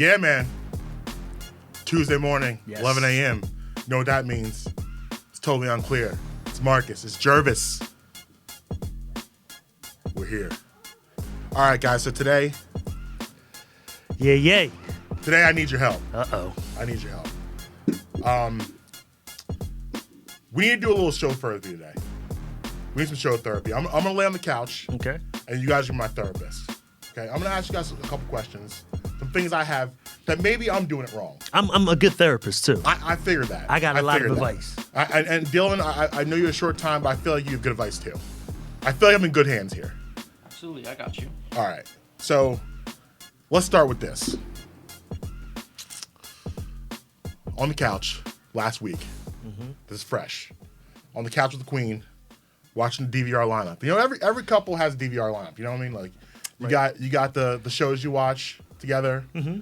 Yeah, man. Tuesday morning, Yes. 11 a.m. You know what that means? It's totally unclear. It's Marques. It's Gervase. We're here. All right, guys. So today Yay. I need your help. Uh-oh. I need your help. We need to do a little show therapy today. We need some show therapy. I'm going to lay on the couch. Okay. And you guys are my therapist. Okay? I'm going to ask you guys a couple questions. Some things I have that maybe I'm doing it wrong. I'm a good therapist, too. I figured that. I got a lot of figured that. advice. And Dylan, I know you're a short time, but I feel like you have good advice too. I feel like I'm in good hands here. Absolutely, I got you. All right. So let's start with this. On the couch last week. This is fresh. On the couch with the Queen, watching the DVR lineup. You know, every couple has a DVR lineup. You know what I mean? Like you got the shows you watch together. Mm-hmm.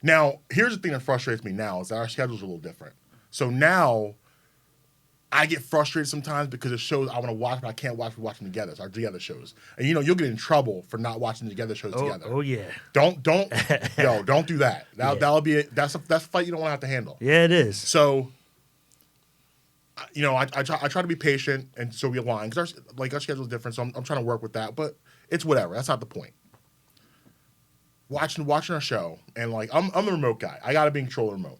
Now, here's the thing that frustrates me now is that our schedules are a little different. So now I get frustrated sometimes because of shows I want to watch, but I can't watch. We watch them together. It's our together shows. And you'll get in trouble for not watching together shows together. Oh yeah. Don't do that. That'll be that's a fight you don't want to have to handle. Yeah, it is. So I try to be patient, and so we align because our schedule is different. So I'm trying to work with that, but it's whatever. That's not the point. Watching our show, and I'm the remote guy. I got to be in control of the remote.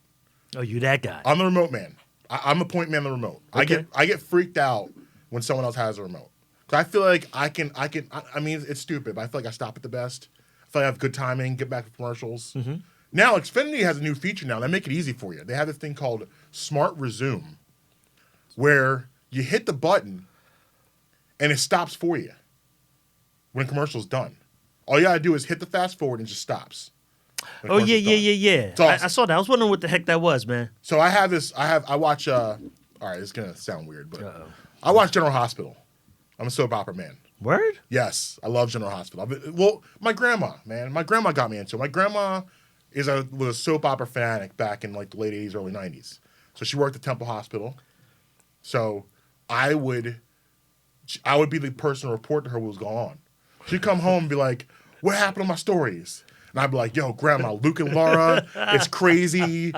Oh, you that guy. I'm the remote man. I'm the point man of the remote. Okay. I get freaked out when someone else has a remote. Because I feel like I mean, it's stupid, but I feel like I stop at the best. I feel like I have good timing, get back to commercials. Mm-hmm. Now, Xfinity has a new feature now. They make it easy for you. They have this thing called Smart Resume, where you hit the button and it stops for you when a commercial's done. All you got to do is hit the fast forward and it just stops. Oh, yeah. Awesome. I saw that. I was wondering what the heck that was, man. So I watch, all right, it's going to sound weird, but I watch General Hospital. I'm a soap opera man. Word? Yes, I love General Hospital. Well, my grandma got me into it. My grandma was a soap opera fanatic back in the late 80s, early 90s. So she worked at Temple Hospital. So I would be the person to report to her what was going on. She'd come home and be like, "What happened to my stories?" And I'd be like, "Yo, Grandma, Luke and Laura, it's crazy.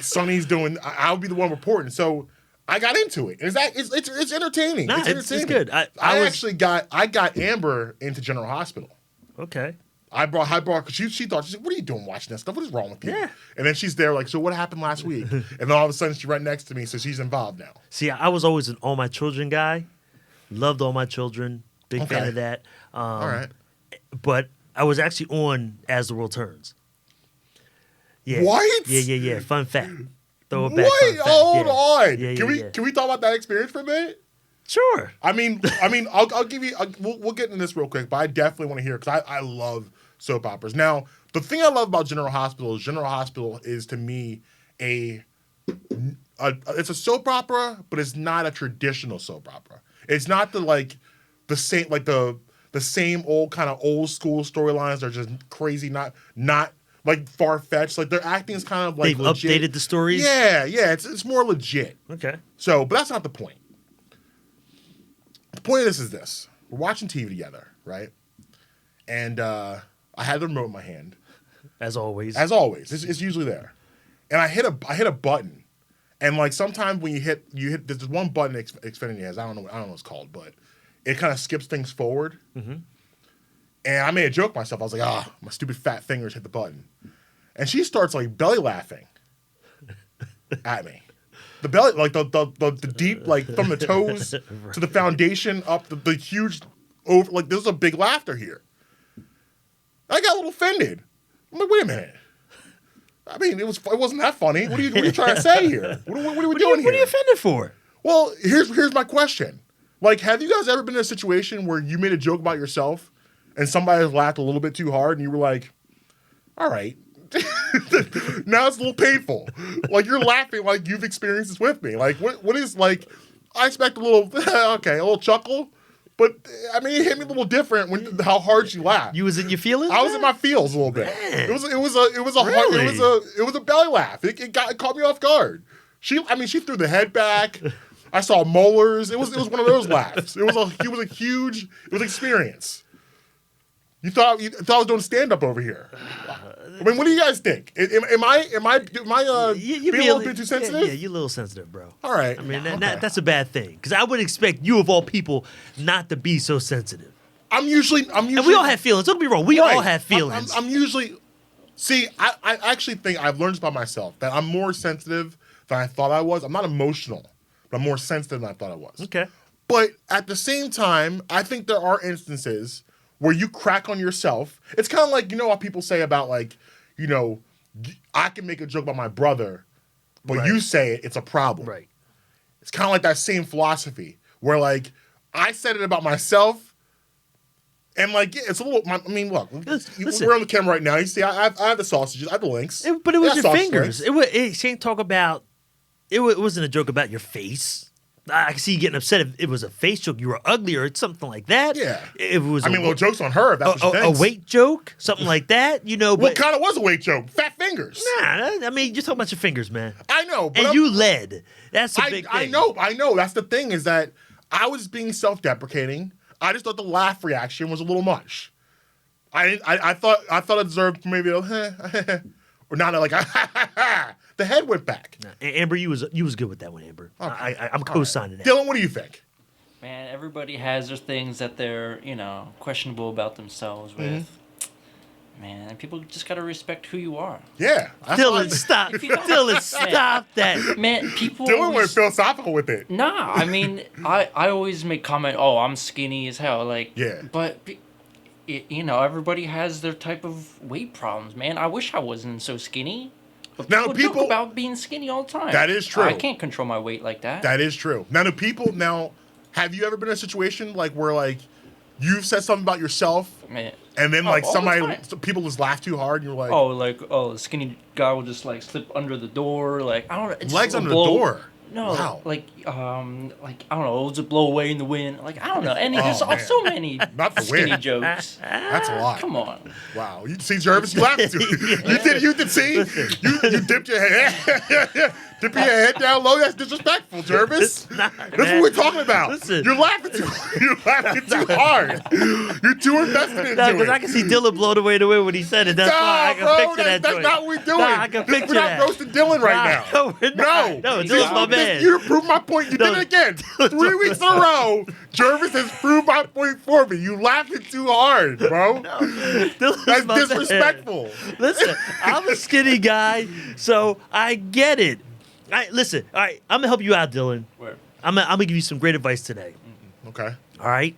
Sonny's doing." I would be the one reporting. So I got into it. It's entertaining. Nah, it's it's good. I got Amber into General Hospital. Okay. I brought because she thought, "What are you doing watching that stuff? What is wrong with you?" Yeah. And then she's there "So what happened last week?" And then all of a sudden she's right next to me, so she's involved now. See, I was always an All My Children guy. Loved All My Children. Big fan of that. All right. But I was actually on As the World Turns. Yeah. What? Yeah. Fun fact. Throw it back. Wait, hold on. Yeah, Can we talk about that experience for a minute? Sure. I mean, I'll give you. We'll get into this real quick, but I definitely want to hear because I love soap operas. Now, the thing I love about General Hospital is to me it's a soap opera, but it's not a traditional soap opera. It's not the same old kind of old school storylines. They're just crazy, not far fetched. Their acting is kind of they've legit. updated the stories. Yeah, it's more legit. Okay. So, but that's not the point. The point of this is this: we're watching TV together, right? And I had the remote in my hand, As always. it's usually there, and I hit a button, and sometimes when you hit there's one button Xfinity has. I don't know what it's called, but it kind of skips things forward. Mm-hmm. And I made a joke myself. I was like, my stupid fat fingers hit the button. And she starts belly laughing at me. The belly, the deep, from the toes to the foundation up the huge over, there's a big laughter here. I got a little offended. I'm like, wait a minute. I mean, it wasn't that funny. What are you trying to say here? What are we doing here? What are you offended for? Well, here's my question. Have you guys ever been in a situation where you made a joke about yourself and somebody laughed a little bit too hard and you were like, all right. Now it's a little painful. You're laughing like you've experienced this with me. What is I expect a little, a little chuckle. But I mean, it hit me a little different when how hard she laughed. You was in your feelings? I was in my feels a little bit. Man. It was a belly laugh. It caught me off guard. She threw the head back. I saw molars. It was one of those laughs. It was an experience. You thought I was doing stand up over here. I mean, what do you guys think? Am I being a little bit too sensitive? Yeah, you're a little sensitive, bro. All right. I mean, okay. that's a bad thing because I would expect you of all people not to be so sensitive. I'm usually. And we all have feelings. Don't be wrong. We all have feelings. I'm usually. See, I actually think I've learned about myself that I'm more sensitive than I thought I was. I'm not emotional, but I'm more sensitive than I thought I was. Okay. But at the same time, I think there are instances where you crack on yourself. It's kind of like, you know what people say about like, you know, I can make a joke about my brother, but you say it's a problem. Right. It's kind of like that same philosophy where like I said it about myself. And like, yeah, it's a little. I mean, look, Listen. we're on the camera right now. You see, I have the sausages, I have the links. But it was I your sausage fingers. links. She ain't talk about. It wasn't a joke about your face. I can see you getting upset if it was a face joke. You were ugly or something like that. Yeah. If it was. Well, joke's on her. If that's what she a thinks. weight joke, something like that. You know, Well, but it kind of was a weight joke. Fat fingers. nah. I mean, you're talking about your fingers, man. I know, but And you led. That's a big thing. I know. That's the thing is that I was being self-deprecating. I just thought the laugh reaction was a little much. I thought it deserved maybe a or not like the head went back. Nah, Amber, you was good with that one, Amber. Okay. I'm co-signing that. Dylan, what do you think? Man, everybody has their things that they're, questionable about themselves with. Man, and people just gotta respect who you are. Yeah. Dylan, stop. Dylan, stop that. Man, people Dylan went philosophical with it. Nah, I mean, I always make comment, oh, I'm skinny as hell. Like, yeah. But, everybody has their type of weight problems, man. I wish I wasn't so skinny. But people joke about being skinny all the time. That is true. I can't control my weight like that. That is true. Now, have you ever been in a situation like where like you've said something about yourself, Man. and then like people just laugh too hard, and you're like, the skinny guy will just like slip under the door, like I don't know, it's legs under the door. No, wow. like I don't know, it'll just blow away in the wind, like I don't know, and there's so many skinny wind. jokes. That's a lot. Come on. Wow, you see Gervase, you laughed too. You did see you dipped your head. Dipping your head down low, that's disrespectful, Gervase. That's what we're talking about. Listen. You're laughing too hard. You're too invested into it. Because I can see Dylan blown away the way when he said it. That's why I can picture that That's joint. not what we're doing. I can picture we're not roasting Dylan right now. No, we're not. No, Dylan's my man. You proved my point. You did it again. 3 weeks in a row, Gervase has proved my point for me. You laughing too hard, bro. That's disrespectful. Listen, I'm a skinny guy, so I get it. Listen, all right, I'm going to help you out, Dylan. Where? I'm going to give you some great advice today. Okay. All right?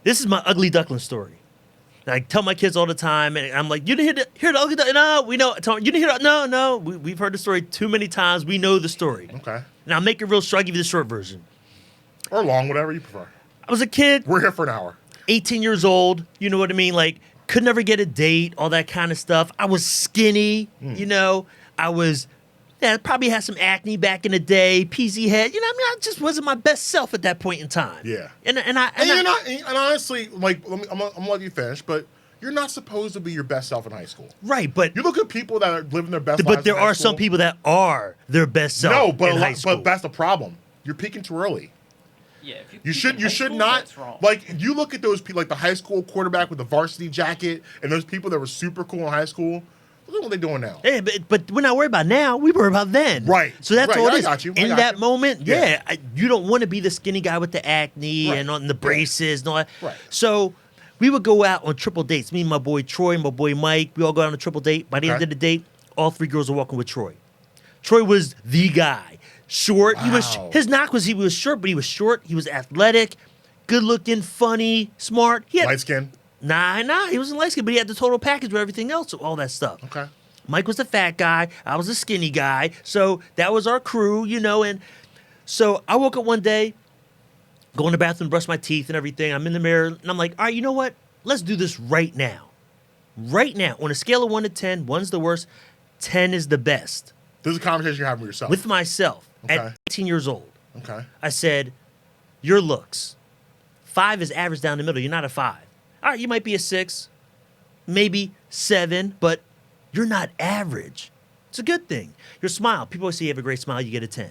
This is my ugly duckling story. I tell my kids all the time, and I'm like, you didn't hear the ugly duckling? No, we know. You didn't hear that? No. We've heard the story too many times. We know the story. Okay. Now, I'll make it real short. I'll give you the short version. Or long, whatever you prefer. I was a kid. We're here for an hour. 18 years old. You know what I mean? Like, could never get a date, all that kind of stuff. I was skinny, I was... Yeah, probably had some acne back in the day, peasy head. You know what I mean? I just wasn't my best self at that point in time. Yeah. And honestly, like, I'm gonna let you finish, but you're not supposed to be your best self in high school. Right, but you look at people that are living their best lives. But there are some people that are their best self. No, but in high school. but that's the problem. You're peaking too early. Yeah, you should not like you look at those people like the high school quarterback with the varsity jacket and those people that were super cool in high school. Look what they're doing now. Yeah, but we're not worried about now. We worry about then. Right. So that's all it is. I got you. In that moment, you don't want to be the skinny guy with the acne and on the braces and all that. Right. So we would go out on triple dates. Me and my boy Troy, my boy Mike, we all go out on a triple date. By the end of the date, all 3 girls are walking with Troy. Troy was the guy. Short. Wow. His knock was he was short, but he was short. He was athletic, good looking, funny, smart. He had light skin. Nah, he wasn't light skinned, but he had the total package with everything else, all that stuff. Okay. Mike was the fat guy. I was the skinny guy. So that was our crew, and so I woke up one day, go in the bathroom, brush my teeth and everything. I'm in the mirror, and I'm like, all right, you know what? Let's do this right now. Right now. On a scale of 1 to 10, 1's the worst, 10 is the best. This is a conversation you're having with yourself. With myself at 18 years old. Okay. I said, your looks. 5 is average down the middle. You're not a 5. All right, you might be a 6, maybe 7, but you're not average. It's a good thing. Your smile. People always say you have a great smile, you get a 10.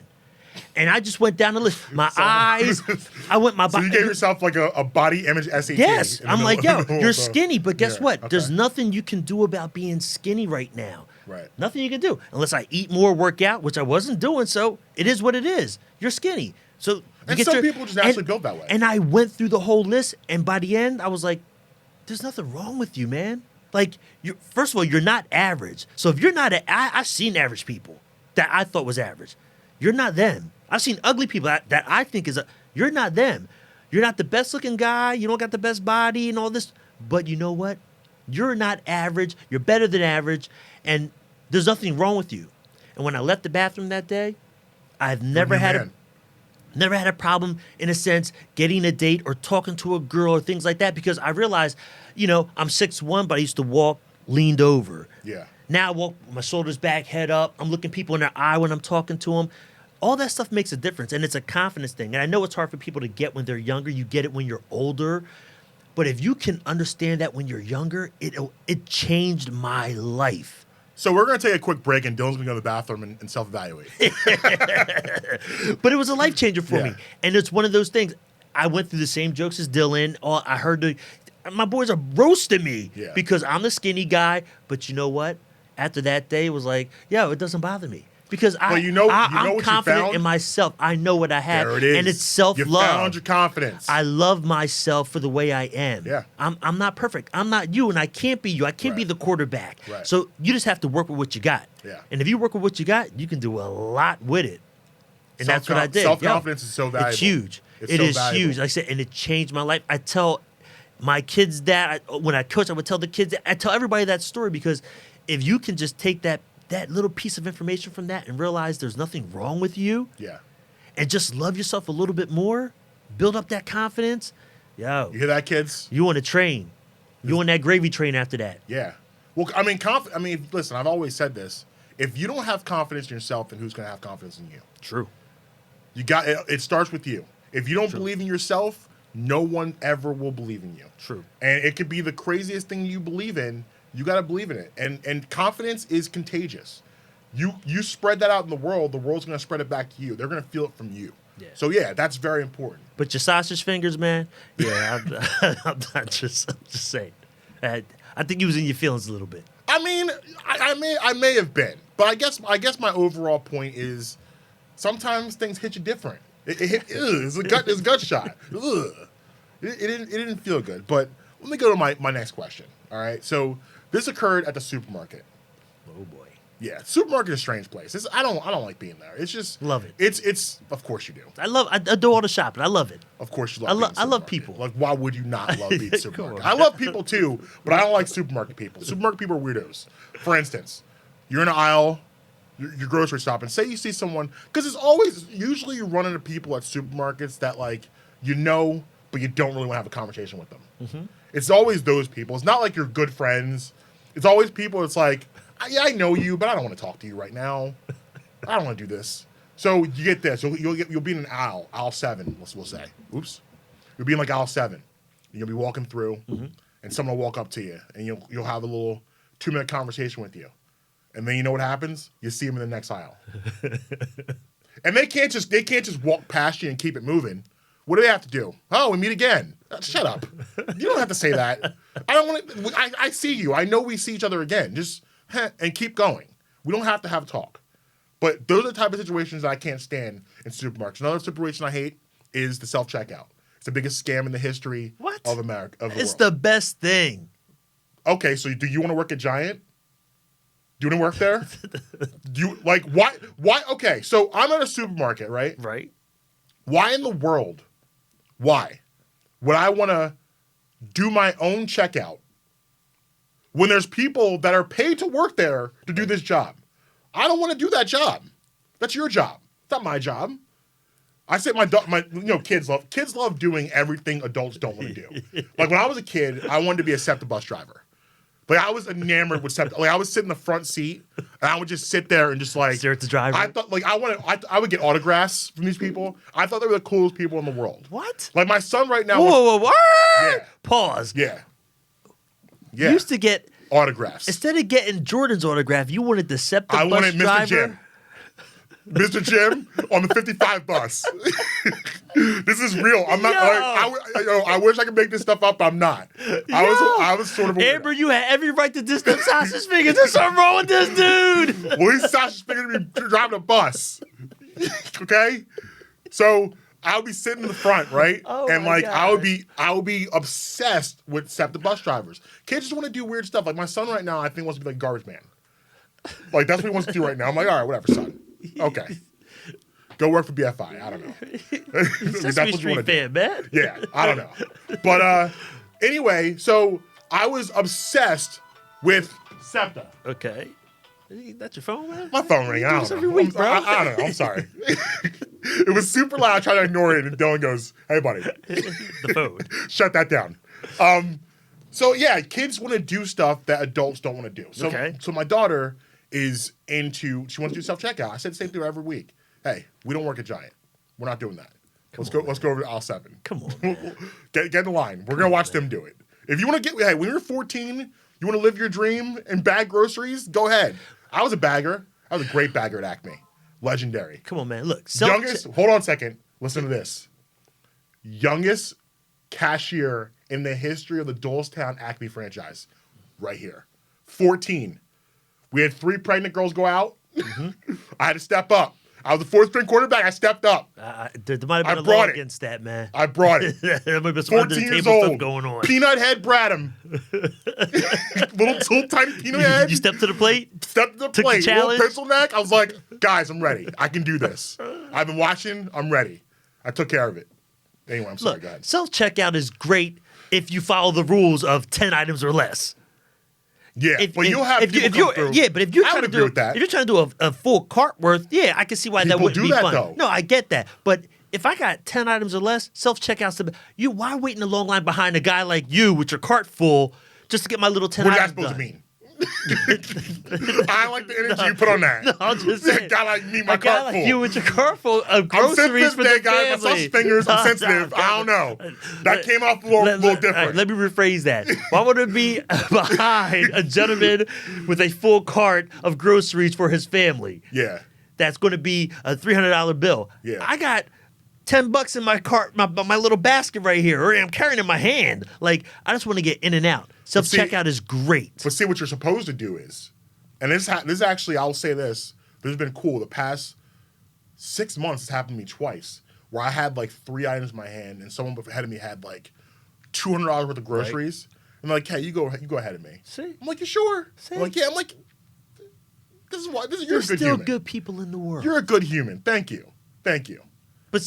And I just went down the list. My eyes. I went my So you gave yourself like a body image SAT. Yes. I'm like, yo, you're so- skinny, but guess Yeah, what? okay. There's nothing you can do about being skinny right now. Right. Nothing you can do unless I eat more, work out, which I wasn't doing. So it is what it is. You're skinny. So you And get some people just naturally built that way. And I went through the whole list, and by the end, I was like, "There's nothing wrong with you, man. Like, first of all, you're not average. So if you're not, I've seen average people that I thought was average. You're not them. I've seen ugly people that I think you're not them. You're not the best looking guy. You don't got the best body and all this. But you know what? You're not average. You're better than average, and there's nothing wrong with you. And when I left the bathroom that day, I've never had a problem, in a sense, getting a date or talking to a girl or things like that, because I realized, I'm 6'1", but I used to walk leaned over. Yeah. Now I walk with my shoulders back, head up. I'm looking people in their eye when I'm talking to them. All that stuff makes a difference, and it's a confidence thing. And I know it's hard for people to get when they're younger. You get it when you're older. But if you can understand that when you're younger, it changed my life. So we're going to take a quick break, and Dylan's going to go to the bathroom and self-evaluate. But it was a life changer for Yeah. me. And it's one of those things. I went through the same jokes as Dylan. I heard my boys are roasting me because I'm the skinny guy. But you know what? After that day, it was like, it doesn't bother me. Because I'm what confident you found? in myself. I know what I have. There it is. And it's self-love. You found your confidence. I love myself for the way I am. Yeah. I'm not perfect. I'm not you, and I can't be you. I can't be the quarterback. Right. So you just have to work with what you got. Yeah. And if you work with what you got, you can do a lot with it. And that's what I did. Self-confidence is so valuable. It's huge. It's It so is valuable. huge. Like I said, and it changed my life. I tell my kids that. When I coach, I would tell the kids that. I tell everybody that story, because if you can just take that little piece of information from that and realize there's nothing wrong with you, and just love yourself a little bit more, build up that confidence, You hear that, kids? you on a train. You on that gravy train after that. Yeah. Well, I mean, listen, I've always said this. If you don't have confidence in yourself, then who's going to have confidence in you? True. You got it starts with you. If you don't believe in yourself, no one ever will believe in you. True. And it could be the craziest thing you believe in. You got to believe in it. And confidence is contagious. You spread that out in the world's going to spread it back to you. They're going to feel it from you. Yeah. So that's very important. But your sausage fingers, man. Yeah, I'm not just saying. I think you was in your feelings a little bit. I mean, I may have been, but I guess my overall point is sometimes things hit you different. It's a gut shot. Ugh. It didn't feel good. But let me go to my next question. All right, so this occurred at the supermarket. Oh boy. Yeah, supermarket is a strange place. I don't like being there. It's just Love it. It's of course you do. I do all the shopping. I love it. Of course you love. I love supermarket. people. Like, why would you not love being supermarket? on. I love people too, but I don't like supermarket people. Supermarket people are weirdos. For instance, you're in an aisle, your grocery shop, and say you see someone, because usually you run into people at supermarkets that but you don't really want to have a conversation with them. Mm-hmm. It's always those people. It's not like you're good friends. It's always people. It's like, I know you, but I don't want to talk to you right now. I don't want to do this. So you get this. You'll be in an aisle 7. We'll say. Oops. You'll be in like aisle 7. You'll be walking through, and someone will walk up to you, and you'll have a little 2-minute conversation with you, and then you know what happens? You see them in the next aisle, and they can't just walk past you and keep it moving. What do they have to do? Oh, we meet again. Shut up. You don't have to say that. I don't want to. I see you. I know we see each other again. Just and keep going. We don't have to have a talk. But those are the type of situations that I can't stand in supermarkets. Another situation I hate is the self-checkout. It's the biggest scam in the history of America. It's the best thing. Okay, so do you want to work at Giant? Do you want to work there? Do you why? Okay, so I'm at a supermarket, right? Right. Why in the world? Why would I want to do my own checkout when there's people that are paid to work there to do this job? I don't want to do that job. That's your job. It's not my job. I say kids love doing everything adults don't want to do. Like when I was a kid, I wanted to be a SEPTA bus driver. Like I was enamored with SEPTA. Like I would sit in the front seat and I would just sit there and just stare at the driver. I thought I would get autographs from these people. I thought they were the coolest people in the world. What? Like my son right now. Whoa. Yeah. Pause. Yeah. You used to get autographs. Instead of getting Jordan's autograph, you wanted the SEPTA I bus wanted Mr. driver. Jim. Mr. Jim on the 55 bus. This is real. I'm not. I wish I could make this stuff up. I'm not. I was sort of. Amber, you had every right to diss them sausage fingers. There's something wrong with this dude. Well, these sausage fingers be driving a bus. Okay, so I'll be sitting in the front, right? Oh and my like gosh. I would be obsessed with SEPTA bus drivers. Kids just want to do weird stuff. Like my son right now, I think wants to be like garbage man. Like that's what he wants to do right now. I'm like, all right, whatever, son. Okay. Go work for BFI. I don't know. Sesame Street fan, man. Yeah, I don't know. But anyway, so I was obsessed with SEPTA. Okay. That's your phone, man? My phone ring. I don't know. Every week, bro. I don't know. I'm sorry. It was super loud. I tried to ignore it, and Dylan goes, "Hey, buddy, The phone. shut that down." So yeah, kids want to do stuff that adults don't want to do. So, Okay. so my daughter is into. She wants to do self checkout. I said the same thing every week. Hey, we don't work at Giant. We're not doing that. Let's go over to aisle 7. Come on, man. Get in the line. We're gonna watch them do it. If you want to hey, when you're 14, you want to live your dream and bag groceries, go ahead. I was a bagger. I was a great bagger at Acme. Legendary. Come on, man. Look. Hold on a second. Listen to this. Youngest cashier in the history of the Dolestown Acme franchise. Right here. 14. We had 3 pregnant girls go out. I had to step up. I was the 4th string quarterback. I stepped up. There might have been a brought law it. against that, man. I brought it. There might be some under 14 the years table stuff old. going on. Peanut head Bradham. little tiny peanut head. You stepped to the plate? Stepped to the Took plate. the challenge? Little pencil neck. I was like, guys, I'm ready. I can do this. I've been watching. I'm ready. I took care of it. Anyway, I'm sorry. Look, Go ahead. self-checkout is great if you follow the rules of 10 items or less. Yeah, but you'll have people come through. Yeah, but if you're I trying would to agree do with that. if you're trying to do a full cart worth, yeah, I can see why that People wouldn't do be that, fun. though. No, I get that, but if I got 10 items or less, self-checkout's the why wait in a long line behind a guy like you with your cart full just to get my little 10 What is that items supposed done? to mean? I like the energy you put on that. No, I'm just saying. A guy like me, my A guy cart like full. you with your cart full of I'm groceries sensitive for today, the guys. My family. sausage fingers, I'm sensitive. I don't know. That came off a little different. All right, let me rephrase that. Why would it be behind a gentleman with a full cart of groceries for his family? Yeah. That's going to be a $300 bill. Yeah. I got $10 in my cart, my little basket right here, or I'm carrying it in my hand. Like, I just want to get in and out. Self-checkout is great. But see, what you're supposed to do is, and this actually, I'll say this has been cool. The past 6 months, it's happened to me twice, where I had like 3 items in my hand, and someone ahead of me had like $200 worth of groceries. And they're like, hey, you go ahead of me. See? I'm like, you sure? See? I'm like, yeah. I'm like, you're a There's good still human. good people in the world. You're a good human. Thank you. But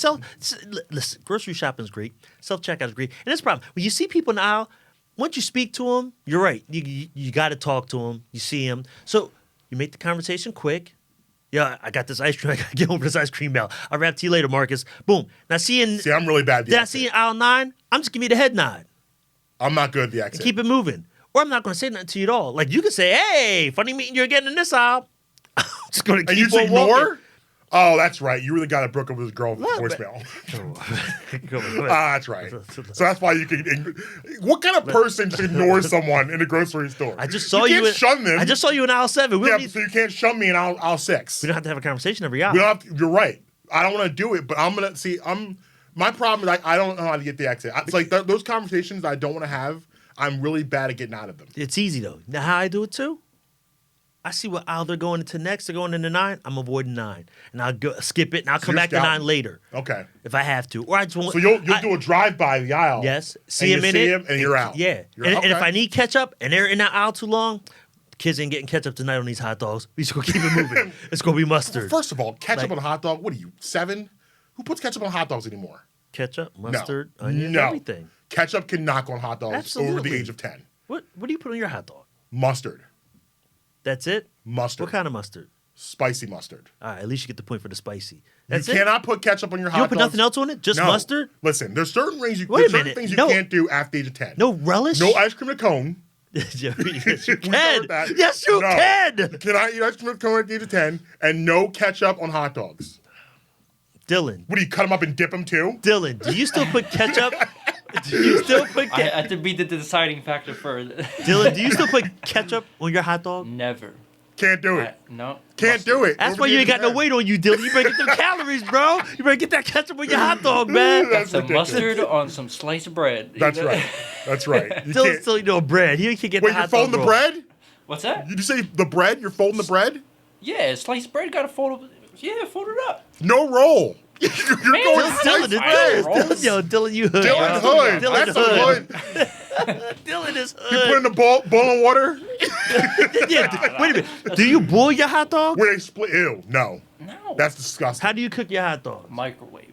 listen, grocery shopping is great. Self-checkout is great. And that's the problem. When you see people in the aisle, once you speak to them, you're right. You got to talk to them. You see them. So you make the conversation quick. Yeah, I got this ice cream. I got to get over this ice cream mail. I'll rap to you later, Marques. Boom. Now See, I'm really bad at the Did I accent. see in aisle 9? I'm just giving you the head nod. I'm not good at the accent. Keep it moving. Or I'm not going to say nothing to you at all. Like, you can say, hey, funny meeting you again in this aisle. I'm just going to And keep you just on walking. ignore? Oh, that's right. You really got it broke up with his girl voicemail. Go ahead. That's right. So that's why you can. What kind of person just ignores someone in a grocery store? I just saw you. you. Can't shun them. I just saw you in aisle 7. We yeah, don't need, so you can't shun me in aisle 6. we don't have to have a conversation every hour. We don't have to, you're right. I don't want to do it, but I'm gonna see. My problem is I don't know how to get the exit. It's like those conversations I don't want to have. I'm really bad at getting out of them. It's easy though. Now how I do it too? I see what aisle they're going into next. They're going into 9. I'm avoiding 9, and I'll go skip it, and I'll come you're back to scouting. 9 later Okay. if I have to. Or I just want. So you'll do a drive by the aisle. Yes. and See him you in see it. him and you're out. Yeah. You're And, out. and if Okay. I need ketchup and they're in that aisle too long, kids ain't getting ketchup tonight on these hot dogs. We just gonna keep it moving. It's gonna be mustard. First of all, ketchup Like- on a hot dog. What are you 7? Who puts ketchup on hot dogs anymore? Ketchup, No. mustard, onions, no. everything. Ketchup can knock on hot dogs over Absolutely. the age of 10. What do you put on your hot dog? Mustard. That's it? Mustard. What kind of mustard? Spicy mustard. All right, at least you get the point for the spicy. That's you it? cannot put ketchup on your hot You dogs. don't put nothing else on it? Just No. mustard? Listen, there's certain things Wait a certain minute. things you No. can't do after the age of 10. No relish? No ice cream and cone. yes, you We can. heard that. Yes, you No. can. You cannot eat ice cream and cone at the age of 10, and no ketchup on hot dogs. Dylan, What do you cut them up and dip them too? Dylan, do you still put ketchup? Do you still put I had to be the deciding factor for it. Dylan, do you still put ketchup on your hot dog? Never. Can't do it. No. Can't do it. That's Over why the you age ain't got of no 10. weight on you, Dylan. You better get them calories, bro. You better get that ketchup on your hot dog, man. That's Some ridiculous. mustard on some sliced bread. That's right. That's right. You Dylan's can't- still eating no bread. He can get Wait, the you're hot folding dog the roll. bread? What's that? Did you say the bread? You're folding the bread? Yeah, sliced bread got to fold up. Yeah, fold it up. No roll. You're Man, going Dylan, slice Dylan, bread. rolls. Yo, Dylan, you hood. Dylan bro. Hood. Dylan That's a Hood. hood. Dylan is You put hood. in a bowl of water Yeah, wait a minute. Do you boil your hot dog? where they split. Ew, no. No. That's disgusting. How do you cook your hot dog? Microwave.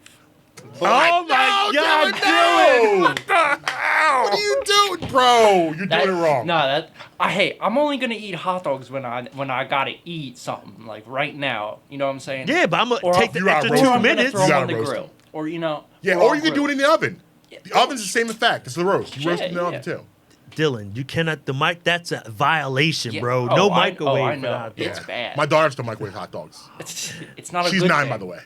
Oh my God, Dylan! What the hell? What are you doing, bro? You're doing it wrong. No, I'm only gonna eat hot dogs when I gotta eat something like right now. You know what I'm saying? Yeah, but I'm gonna Or take I'll- the you extra gotta roast 2 Or I'm gonna minutes. throw them gotta on the roast grill, them. or Yeah, or or I'll you can do grill. it in the oven. Yeah, The oven's the same effect. It's the roast. You roast it in the Yeah, oven yeah. too. Dylan, you cannot. The mic. That's a violation, Yeah. bro. Oh, No I microwave for know. the hot dog. It's bad. My daughter still microwave hot dogs. It's not a She's good 9, thing. by the way.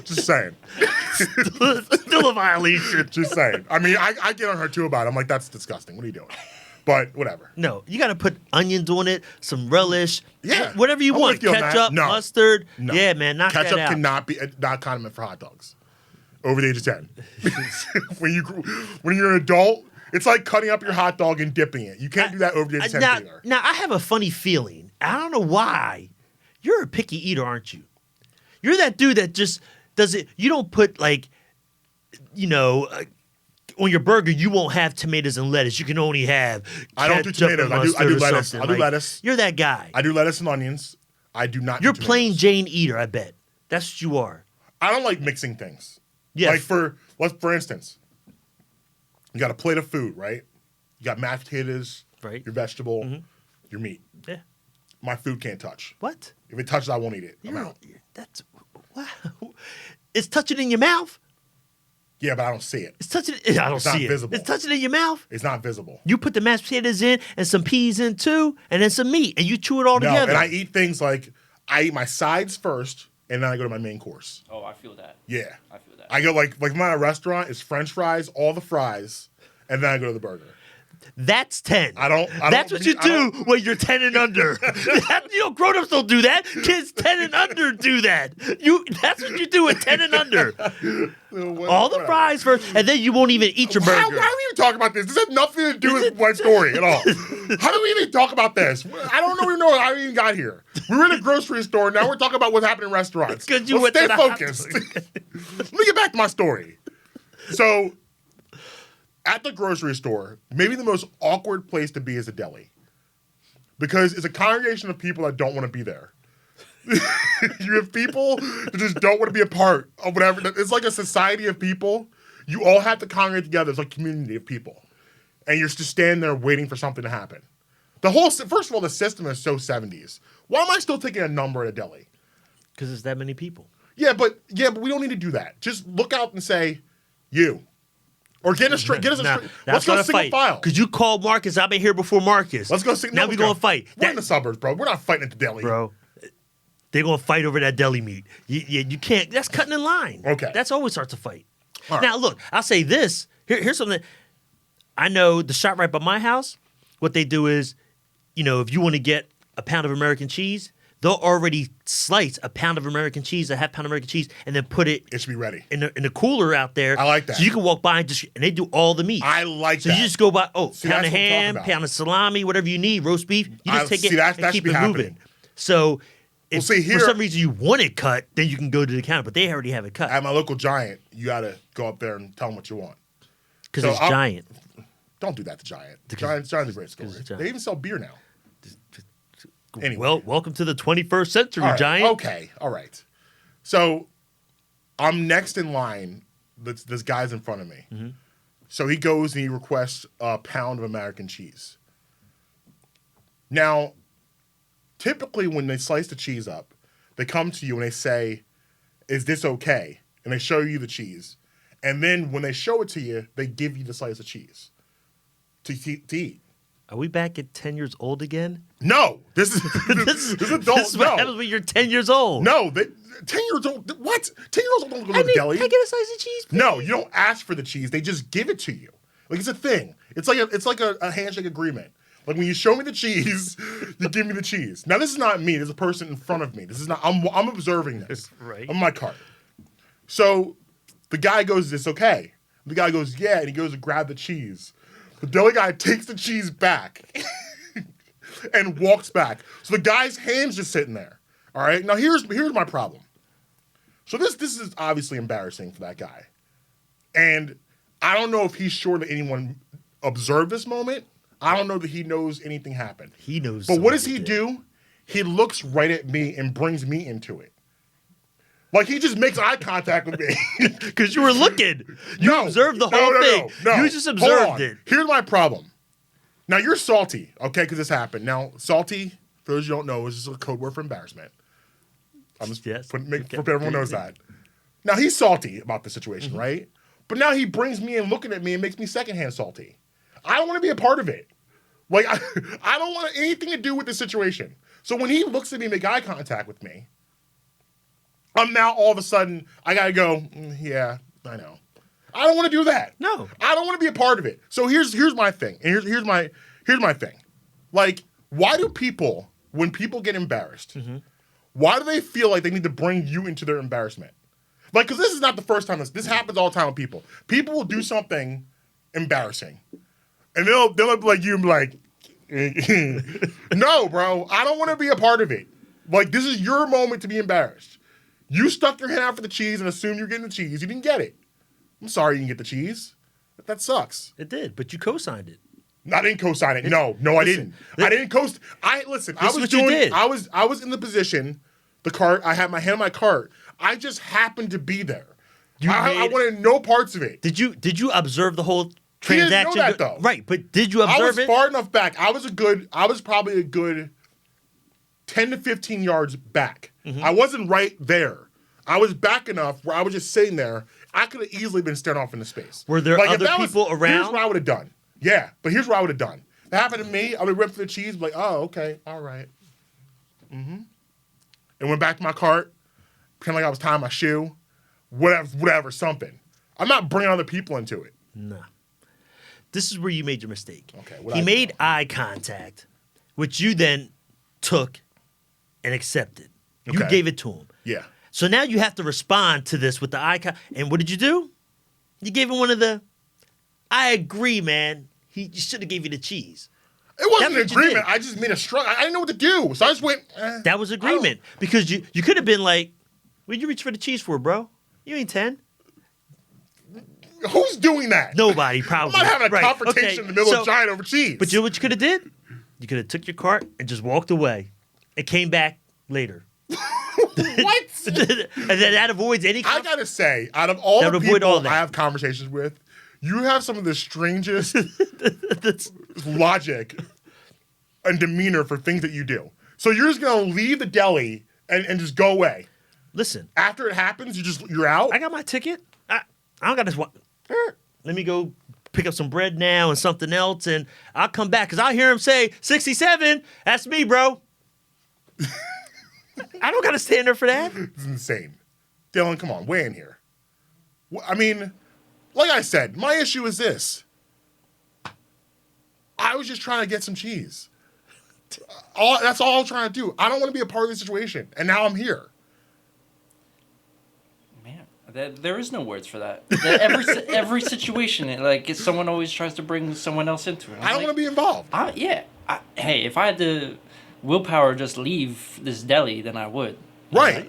Just saying. Still a violation. Just saying. I mean, I get on her too about it. I'm like, that's disgusting. What are you doing? But whatever. No, you got to put onions on it, some relish, Yeah. whatever you I'm want. with you on that. Ketchup, No. mustard. No. Yeah, man, knock Ketchup that out. cannot be not condiment for hot dogs over the age of 10. when you're an adult, it's like cutting up your hot dog and dipping it. You can't do that over the age of 10 either. Now, I have a funny feeling. I don't know why. You're a picky eater, aren't you? You're that dude that just does it. You don't put like, on your burger, you won't have tomatoes and lettuce. You can only have I don't do ketchup tomatoes. and I do mustard or lettuce. something. I do Like, lettuce. You're that guy. I do lettuce and onions. I do not. You're do plain tomatoes. Jane eater, I bet. That's what you are. I don't like mixing things. Yeah. Like for instance, you got a plate of food, right? You got mashed potatoes, Right. your vegetable, your meat. Yeah. My food can't touch. What? If it touches, I won't eat it. I'm You're, out. that's wow. It's touching in your mouth. Yeah, but I don't see it. It's touching. I don't It's not see it. visible. It's touching in your mouth. It's not visible. You put the mashed potatoes in and some peas in too, and then some meat, and you chew it all No, together. and I eat things like I eat my sides first, and then I go to my main course. Oh, I feel that. Yeah, I feel that. I go like if I'm at a restaurant, it's French fries, all the fries, and then I go to the burger. That's 10. That's what you I don't- do when you're 10 and under. Grown-ups don't do that. Kids 10 and under do that. That's what you do at 10 and under. All the fries first, and then you won't even eat your burger. Why are we even talking about this? This has nothing to do with my story at all. How do we even talk about this? I don't even know how we even got here. We were in a grocery store. Now we're talking about what happened in restaurants. 'Cause you Let's went to stay the hot focused. Let me get back to my story. So, at the grocery store, maybe the most awkward place to be is a deli. Because it's a congregation of people that don't want to be there. You have people that just don't want to be a part of whatever. It's like a society of people. You all have to congregate together. It's like a community of people. And you're just standing there waiting for something to happen. First of all, the system is so 70s. Why am I still taking a number at a deli? Because there's that many people. Yeah, but we don't need to do that. Just look out and say, you. Or get us a straight. Let's go single file. Because you called Marques. I've been here before Marques. Let's go. Now we're going to fight. We're in the suburbs, bro. We're not fighting at the deli. Bro, they're going to fight over that deli meat. You can't. That's cutting in line. Okay. That's always starts a fight. All right. Now, look, I'll say this. Here's something. I know the shop right by my house, what they do is, if you want to get a pound of American cheese, they'll already slice a pound of American cheese, a half pound of American cheese, and then put it It should be ready. in the cooler out there. I like that. So you can walk by and they do all the meat. I like so that. you just go by, See, pound that's of what I'm talking ham, about. pound of salami, whatever you need, roast beef. You just take see, it that and keep should be it moving. happening. So if see, here- for some reason you want it cut, then you can go to the counter, but they already have it cut At my local Giant, you got to go up there and tell them what you want. because so it's I'll- giant. Don't do that to Giant. Because- Giant's a great store. it's Giant. They even sell beer now. Anyway. Well, welcome to the 21st century, All right, Giant. Okay, all right. So I'm next in line. This guy's in front of me. Mm-hmm. So he goes and he requests a pound of American cheese. Now, typically when they slice the cheese up, they come to you and they say, "Is this okay?" And they show you the cheese. And then when they show it to you, they give you the slice of cheese to eat. Are we back at 10 years old again? No, this is this is adult. This is what happens when you're 10 years old. No, 10 years old. What? 10 years old don't go to the deli. Can I get a slice of cheese, please? No, you don't ask for the cheese. They just give it to you. Like it's a thing. It's like a handshake agreement. Like when you show me the cheese, you give me the cheese. Now this is not me. There's a person in front of me. This is not. I'm observing this. Right. On my cart. So the guy goes, "It's okay." The guy goes, "Yeah," and he goes to grab the cheese. The deli guy takes the cheese back and walks back. So the guy's hand's just sitting there. All right. Now here's my problem. So this is obviously embarrassing for that guy, and I don't know if he's sure that anyone observed this moment. I don't know that he knows anything happened. He knows. But what does he do? He looks right at me and brings me into it. Like he just makes eye contact with me. Because you were looking. You observed the whole thing. No. You just observed it. Here's my problem. Now you're salty, okay, because this happened. Now, salty, for those you don't know, is just a code word for embarrassment. I'm just for everyone knows that. Now he's salty about the situation, right? But now he brings me in looking at me and makes me secondhand salty. I don't want to be a part of it. Like I don't want anything to do with the situation. So when he looks at me and make eye contact with me, I'm now all of a sudden, I gotta go, yeah, I know. I don't want to do that. No. I don't want to be a part of it. So here's my thing. And here's my thing. Like, why do people, when people get embarrassed, why do they feel like they need to bring you into their embarrassment? Like, because this is not the first time this happens all the time with people. People will do something embarrassing. And they'll be like you and be like, no, bro, I don't want to be a part of it. Like, this is your moment to be embarrassed. You stuck your hand out for the cheese and assumed you're getting the cheese. You didn't get it. I'm sorry you didn't get the cheese. That sucks. It did, but you co-signed it. I didn't co-sign it. No, I didn't. I didn't I was in the position, the cart, I had my hand on my cart. I just happened to be there. I wanted no parts of it. Did you observe the whole transaction? He didn't know that though. Right, but did you observe it? I was far enough back. I was probably a good 10 to 15 yards back. I wasn't right there. I was back enough where I was just sitting there. I could have easily been staring off into space. Were there other people around? Here's what I would have done. Yeah, but here's what I would have done. If that happened to me, I would have ripped for the cheese, be like, oh, okay, all right. And went back to my cart, pretend like I was tying my shoe, whatever, something. I'm not bringing other people into it. No. This is where you made your mistake. Okay. He made eye contact, which you then took and accepted. You gave it to him. Yeah. So now you have to respond to this with the eye contact. And what did you do? You gave him one of the, I agree, man. He should have gave you the cheese. It wasn't an agreement. I just made a struggle. I didn't know what to do. So I just went, That was agreement. Because you could have been like, what'd you reach for the cheese for, bro? You ain't 10. Who's doing that? Nobody, probably. I'm not having a confrontation in the middle of Giant over cheese. But you know what you could have did? You could have took your cart and just walked away and came back later. What? And then that avoids any. I gotta say, out of all the people I have conversations with, you have some of the strangest logic and demeanor for things that you do. So you're just gonna leave the deli and just go away. Listen, after it happens, you're out. I got my ticket. I don't got this one. Let me go pick up some bread now and something else, and I'll come back because I'll hear him say 67. That's me, bro. I don't got to stand there for that. It's insane. Dylan, come on, weigh in here. I mean, like I said, my issue is this. I was just trying to get some cheese. That's all I'm trying to do. I don't want to be a part of this situation, and now I'm here. Man, there is no words for that. Every situation, like someone always tries to bring someone else into it. I don't want to be involved. Hey, if I had the willpower just leave this deli, then I would. Right.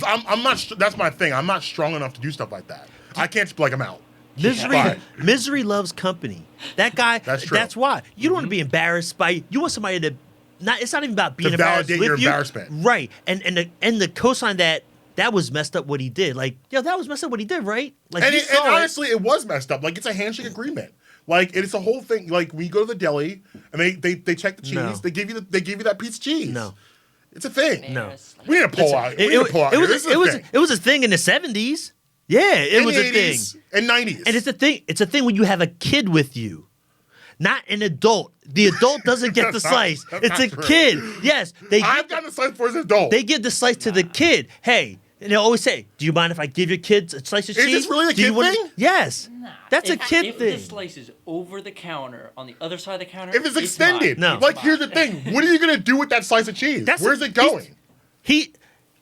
I'm not. That's my thing. I'm not strong enough to do stuff like that. I can't just be like, I'm out. Misery loves company. That guy. That's true. That's why you don't want to be embarrassed by. You want somebody to. It's not even about being embarrassed with you. Validate your embarrassment. Right. And the cosign that was messed up what he did. Like, that was messed up what he did, right? Like, and honestly, it was messed up. Like, it's a handshake agreement. Like, it's a whole thing. Like, we go to the deli and they check the cheese. No. They give you that piece of cheese. No, it's a thing. No, we need to pull out. It was a thing in the 70s. Yeah, it was a thing. And 90s. And it's a thing. It's a thing when you have a kid with you, not an adult. The adult doesn't get the slice. It's a kid. Yes, I've gotten the slice for his adult. They give the slice to the kid. Hey, And they always say, "Do you mind if I give your kids a slice of cheese?" Is this really a Do you kid wanna-" thing? Yes. Nah. That's a If kid thing. the slice is over the counter, on the other side of the counter, If it's extended, No. like here's the thing: what are you gonna do with that slice of cheese? Where's it going?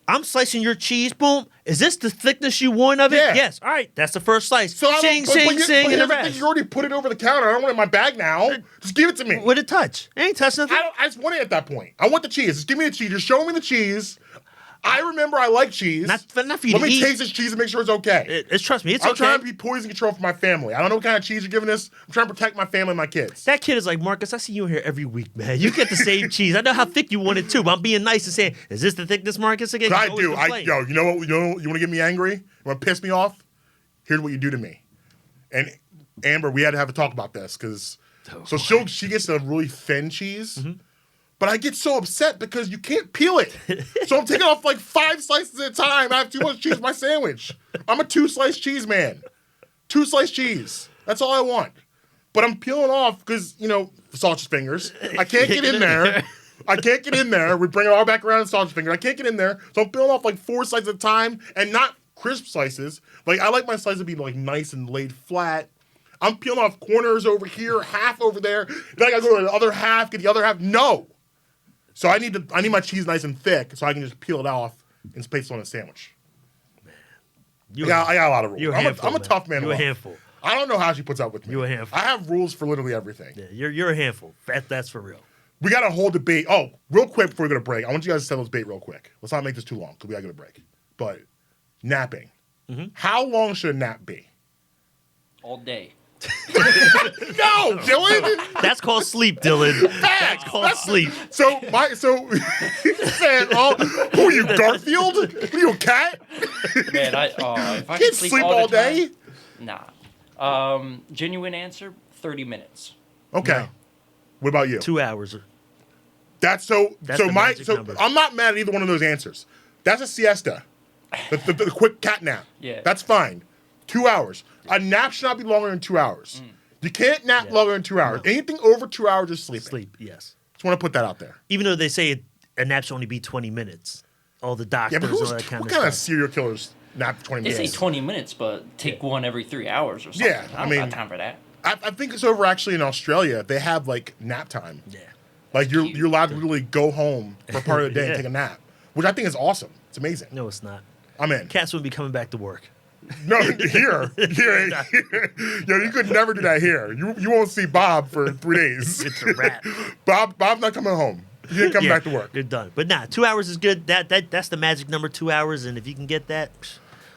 I'm slicing your cheese. Boom. Is this the thickness you want of it? Yeah. Yes. All right. That's the first slice. So I Sing, don't, but sing, you, sing, but and the here's the thing, rest. you already put it over the counter. I don't want it in my bag now. Just give it to me. With a touch. It ain't touch nothing. I just want it at that point. I want the cheese. Just give me the cheese. Just show me the cheese. I remember I like cheese. Not for you Let to me eat. taste this cheese and make sure it's okay. Trust me, it's I'm okay. trying to be poison control for my family. I don't know what kind of cheese you're giving us. I'm trying to protect my family and my kids. That kid is like, Marcus, I see you in here every week, man. You get the same cheese. I know how thick you want it too, but I'm being nice and saying, is this the thickness, Marcus? Again, I do. You know what? You want to get me angry? You want to piss me off? Here's what you do to me. And Amber, we had to have a talk about this because she gets a really thin cheese. Mm-hmm. But I get so upset because you can't peel it. So I'm taking off like 5 slices at a time. I have too much cheese in my sandwich. I'm a 2-slice cheese man. 2-slice cheese. That's all I want. But I'm peeling off because, sausage fingers. I can't get in there. We bring it all back around to sausage finger. I can't get in there. So I'm peeling off like 4 slices at a time and not crisp slices. Like I like my slices to be like nice and laid flat. I'm peeling off corners over here, half over there. Then I gotta go to the other half, get the other half. No. So I need my cheese nice and thick so I can just peel it off and place it on a sandwich. I got a lot of rules. I'm a tough man. You're a handful. I don't know how she puts up with me. You're a handful. I have rules for literally everything. Yeah, you're a handful. That's for real. We got a whole debate. Oh, real quick before we go to break, I want you guys to settle this debate real quick. Let's not make this too long because we got to go to break. But napping. Mm-hmm. How long should a nap be? All day. No, Dylan. That's called sleep, Dylan. That's called sleep. So he said, who are you, Garfield? Are you a cat? Man, if I Can't could sleep all day. Nah. Genuine answer: 30 minutes. Okay. No. What about you? 2 hours. That's the magic number. I'm not mad at either one of those answers. That's a siesta. The quick cat nap. Yeah. That's fine. 2 hours. A nap should not be longer than 2 hours. You can't nap longer than 2 hours. No. Anything over 2 hours is sleeping. Sleep, yes. Just want to put that out there. Even though they say a nap should only be 20 minutes. All the doctors, but all that kind what of kind of stuff. serial killers nap for 20 They minutes? say 20 minutes, but take one every 3 hours or something. Yeah, I don't got time for that. I think it's over actually in Australia. They have like nap time. Yeah. Like you're allowed to literally go home for part of the day and take a nap, which I think is awesome. It's amazing. No, it's not. I'm in. Cats wouldn't be coming back to work. No, here. Yo, you could never do that here. You won't see Bob for 3 days. It's a wrap. Bob's not coming home. He ain't coming back to work. You're done. But 2 hours is good. That's the magic number, 2 hours. And if you can get that,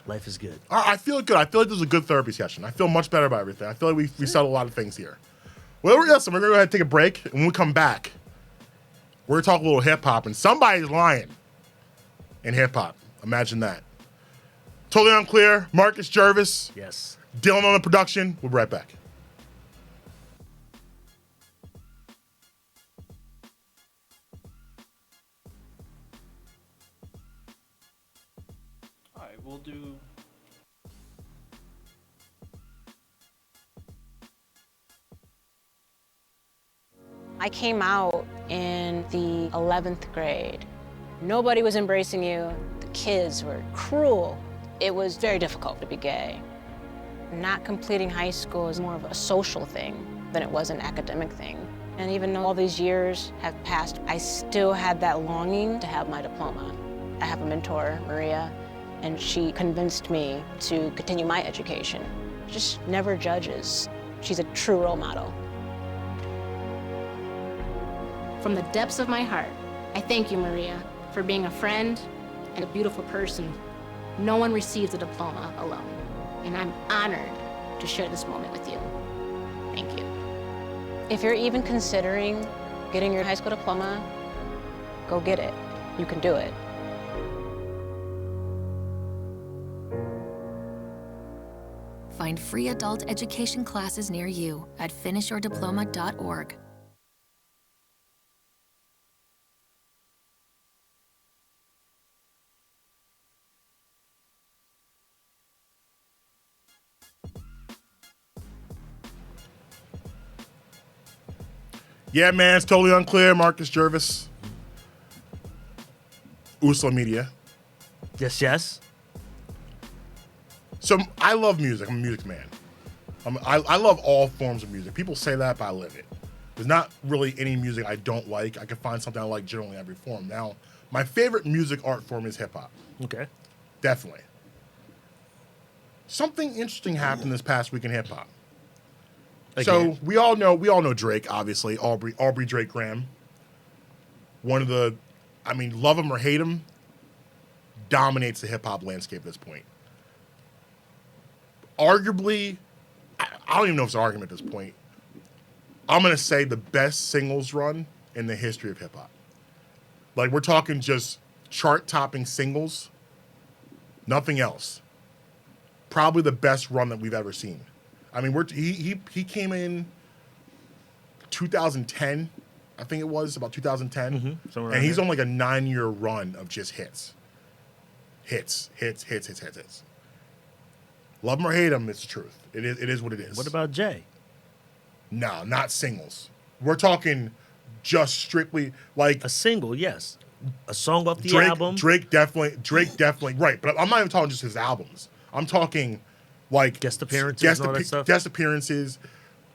life is good. I feel good. I feel like this is a good therapy session. I feel much better about everything. I feel like we settled a lot of things here. Well, we're going to go ahead and take a break. And when we come back, we're going to talk a little hip-hop. And somebody's lying in hip-hop. Imagine that. Totally Unclear. Marques, Gervase. Yes. Dylan on the production. We'll be right back. All right, we'll do. I came out in the 11th grade. Nobody was embracing you. The kids were cruel. It was very difficult to be gay. Not completing high school is more of a social thing than it was an academic thing. And even though all these years have passed, I still had that longing to have my diploma. I have a mentor, Maria, and she convinced me to continue my education. Just never judges. She's a true role model. From the depths of my heart, I thank you, Maria, for being a friend and a beautiful person. No one receives a diploma alone, and I'm honored to share this moment with you. Thank you. If you're even considering getting your high school diploma, go get it. You can do it. Find free adult education classes near you at finishyourdiploma.org. Yeah, man, it's Totally Unclear. Marques, Gervase. Usla Media. Yes, yes. So I love music. I'm a music man. I love all forms of music. People say that, but I live it. There's not really any music I don't like. I can find something I like generally in every form. Now, my favorite music art form is hip hop. Okay. Definitely. Something interesting happened this past week in hip hop. So we all know Drake, obviously, Aubrey Drake Graham. One of the, I mean, love him or hate him, dominates the hip hop landscape at this point. Arguably, I don't even know if it's an argument at this point. I'm gonna say the best singles run in the history of hip hop. Like, we're talking just chart-topping singles, nothing else. Probably the best run that we've ever seen. I mean, he came in 2010, I think it was, about 2010. And he's on like a 9-year run of just hits. Hits. Love him or hate him, it's the truth. It is what it is. What about Jay? No, not singles. We're talking just strictly like a single, yes. A song off the Drake, album. Drake definitely, right. But I'm not even talking just his albums. I'm talking like guest appearances and all that stuff. Guest appearances,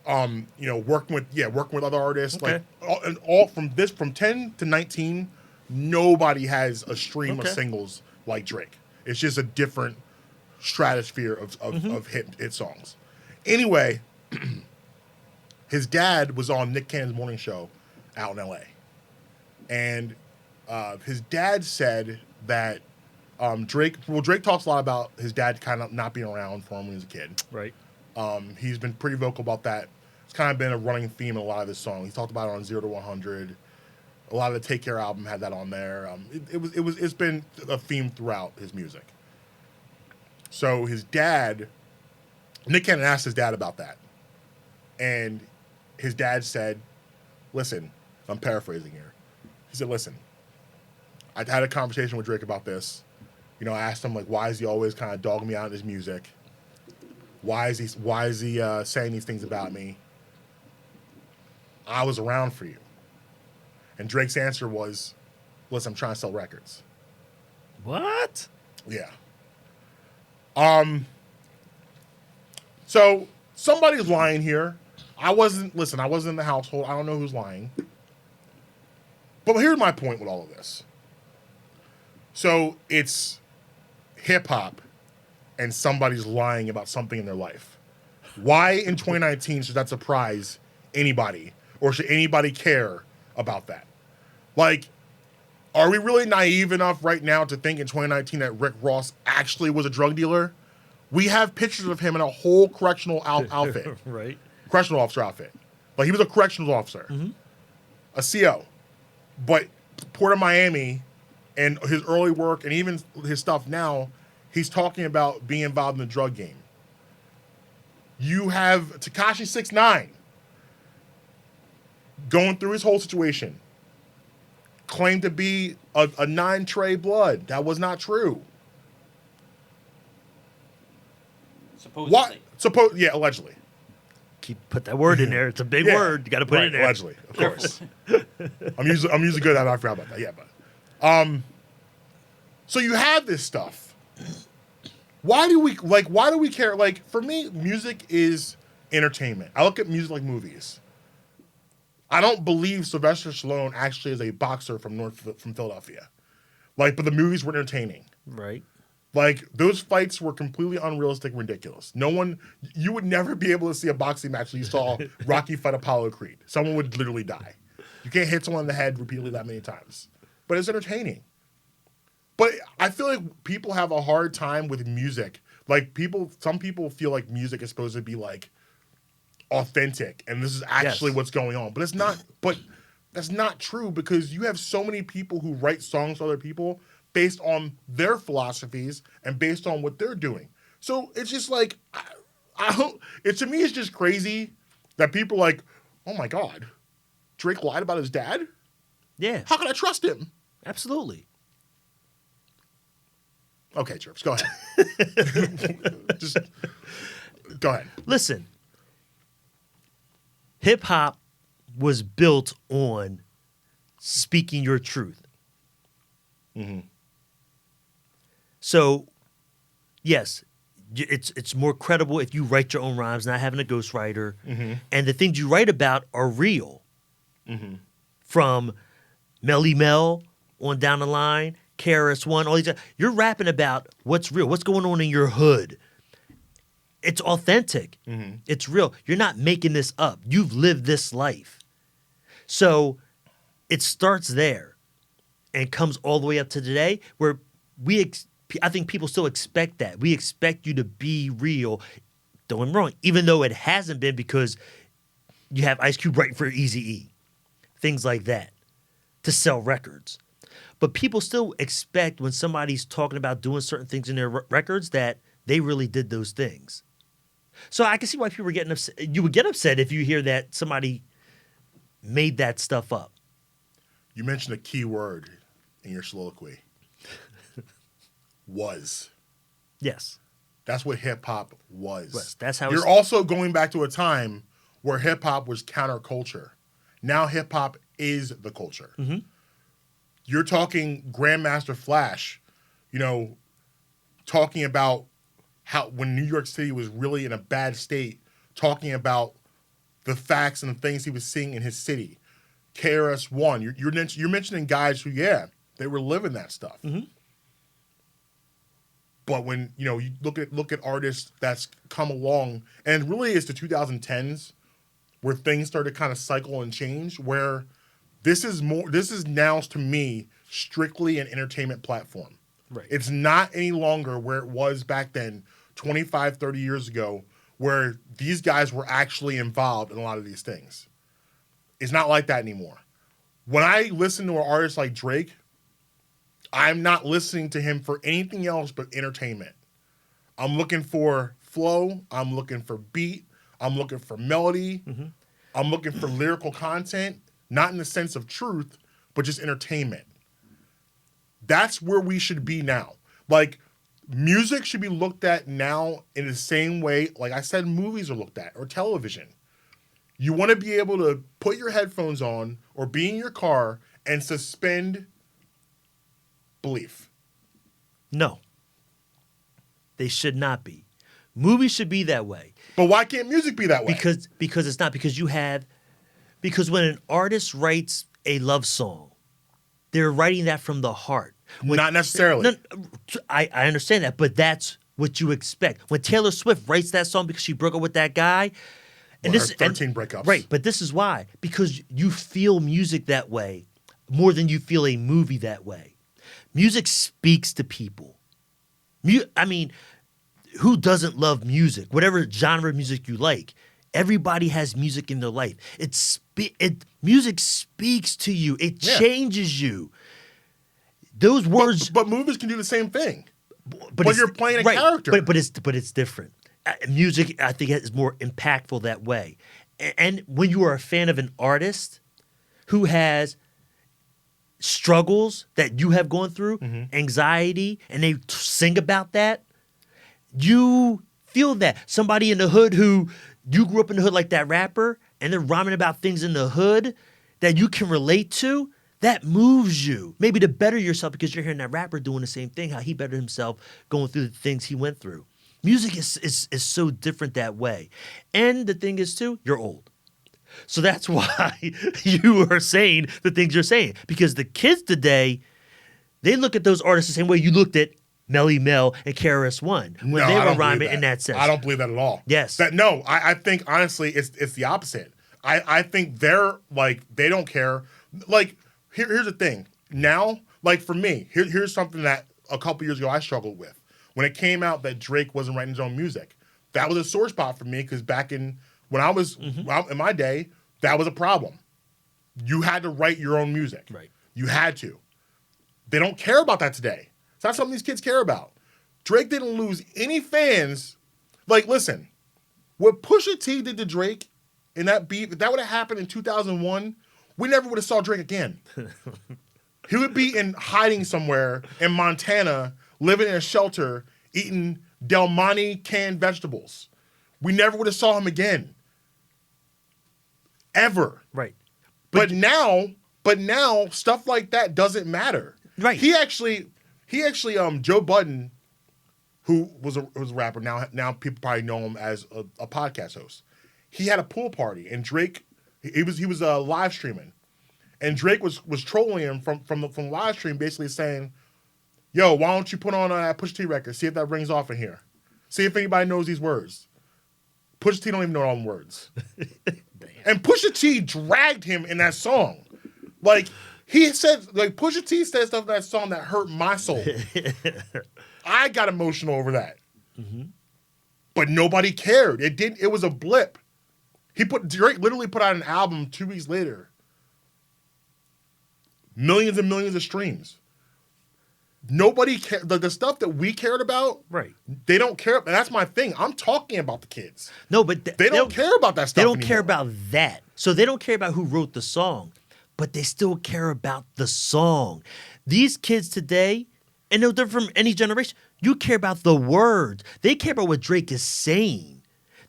working with other artists. Okay. Like all from 10 to 19, nobody has a stream of singles like Drake. It's just a different stratosphere of hit songs. Anyway, his dad was on Nick Cannon's morning show out in LA. And his dad said that Drake talks a lot about his dad kind of not being around for him when he was a kid. Right. He's been pretty vocal about that. It's kind of been a running theme in a lot of his songs. He talked about it on 0 to 100. A lot of the Take Care album had that on there. It's been a theme throughout his music. So his dad, Nick Cannon asked his dad about that. And his dad said, listen, I'm paraphrasing here. He said, listen, I had a conversation with Drake about this. I asked him, like, why is he always kind of dogging me out in his music? Why is he saying these things about me? I was around for you. And Drake's answer was, listen, I'm trying to sell records. What? Yeah. So somebody's lying here. I wasn't in the household. I don't know who's lying. But here's my point with all of this. So it's hip hop and somebody's lying about something in their life. Why in 2019 should that surprise anybody? Or should anybody care about that? Like, are we really naive enough right now to think in 2019 that Rick Ross actually was a drug dealer? We have pictures of him in a whole correctional outfit. Right. Correctional officer outfit. Like, he was a correctional officer. Mm-hmm. A CO. But Port of Miami and his early work and even his stuff now, he's talking about being involved in the drug game. You have Tekashi 6ix9ine going through his whole situation. Claimed to be a 9 Trey blood. That was not true. Supposedly. What? Yeah, allegedly. Put that word in there. It's a big word. You got to put it in there. Allegedly, of course. I'm usually good at it. I forgot about that. Yeah, but so you have this stuff. Why do we care? Like, for me, music is entertainment. I look at music like movies. I don't believe Sylvester Stallone actually is a boxer from Philadelphia. Like, but the movies were entertaining. Right. Like, those fights were completely unrealistic and ridiculous. You would never be able to see a boxing match that you saw Rocky fight Apollo Creed. Someone would literally die. You can't hit someone in the head repeatedly that many times. But it's entertaining. But I feel like people have a hard time with music. Like, some people feel like music is supposed to be, like, authentic, and this is actually what's going on. But it's not. But that's not true, because you have so many people who write songs for other people based on their philosophies and based on what they're doing. So it's just like, to me, it's just crazy that people are like, oh my God, Drake lied about his dad? Yeah. How can I trust him? Absolutely. Okay, Jervis, go ahead. Just go ahead. Listen, hip hop was built on speaking your truth. Mm-hmm. So, yes, It's more credible if you write your own rhymes, not having a ghostwriter. And the things you write about are real. From Melly Mel on down the line, KRS-One, all these. You're rapping about what's real, what's going on in your hood. It's authentic. It's real. You're not making this up. You've lived this life. So it starts there and comes all the way up to today where I think people still expect that. We expect you to be real. Don't get me wrong, even though it hasn't been because you have Ice Cube writing for Eazy-E. Things like that to sell records. But people still expect when somebody's talking about doing certain things in their records that they really did those things. So I can see why people were getting upset. You would get upset if you hear that somebody made that stuff up. You mentioned a key word in your soliloquy. Was. Yes. That's what hip-hop was. That's how You're also going back to a time where hip-hop was counterculture. Now hip-hop is the culture. You're talking Grandmaster Flash, talking about how when New York City was really in a bad state, talking about the facts and the things he was seeing in his city. KRS-One, you're mentioning guys who, they were living that stuff. But when you look at artists that's come along, and really it's the 2010s where things started to kind of cycle and change, where this is now to me strictly an entertainment platform. Right. It's not any longer where it was back then 25, 30 years ago, where these guys were actually involved in a lot of these things. It's not like that anymore. When I listen to an artist like Drake, I'm not listening to him for anything else but entertainment. I'm looking for flow. I'm looking for beat. I'm looking for melody. I'm looking for lyrical content, not in the sense of truth, but just entertainment. That's where we should be now. Like, music should be looked at now in the same way, like I said, movies are looked at, or television. You want to be able to put your headphones on or be in your car and suspend belief. No. They should not be. Movies should be that way. But why can't music be that way? Because it's not. Because when an artist writes a love song, they're writing that from the heart. Not necessarily. I understand that, but that's what you expect. When Taylor Swift writes that song because she broke up with that guy, and her 13 breakups. Right, but this is why. Because you feel music that way more than you feel a movie that way. Music speaks to people. Who doesn't love music? Whatever genre of music you like, everybody has music in their life. Music speaks to you. It changes you. Those words, but movies can do the same thing. But you're playing a character. But it's different. Music, I think, is more impactful that way. And when you are a fan of an artist who has struggles that you have gone through, anxiety, and they sing about that, you feel that. Somebody in the hood who you grew up in the hood like that rapper, and they're rhyming about things in the hood that you can relate to, that moves you. Maybe to better yourself because you're hearing that rapper doing the same thing, how he bettered himself going through the things he went through. Music is so different that way. And the thing is, too, you're old. So that's why you are saying the things you're saying. Because the kids today, they look at those artists the same way you looked at Melly Mel and KRS-One when they were rhyming in that sense. I don't believe that at all. Yes. I think, honestly, it's the opposite. I think they're, like, they don't care. Like, here's the thing. Now, like, for me, here's something that a couple years ago I struggled with. When it came out that Drake wasn't writing his own music, that was a sore spot for me because back in my day, that was a problem. You had to write your own music. Right. You had to. They don't care about that today. It's not something these kids care about. Drake didn't lose any fans. Like, listen, what Pusha T did to Drake in that beat, if that would have happened in 2001, we never would have saw Drake again. He would be in hiding somewhere in Montana, living in a shelter, eating Del Monte canned vegetables. We never would have saw him again. Ever. Right. But now, stuff like that doesn't matter. Right. He actually, Joe Budden who was a rapper. Now people probably know him as a podcast host. He had a pool party, and Drake, he was live streaming, and Drake was trolling him from live stream, basically saying, "Yo, why don't you put on that Pusha T record? See if that rings off in here. See if anybody knows these words." Pusha T don't even know all the words, and Pusha T dragged him in that song. Like he said, like Pusha T said stuff in that song that hurt my soul. I got emotional over that, but nobody cared. It was a blip. Drake literally put out an album 2 weeks later. Millions and millions of streams. Nobody cared. The stuff that we cared about, right? They don't care. And that's my thing. I'm talking about the kids. No, but they don't care about that stuff. They don't anymore. care about that. So they don't care about who wrote the song, but they still care about the song. These kids today, and no different from any generation, you care about the words. They care about what Drake is saying.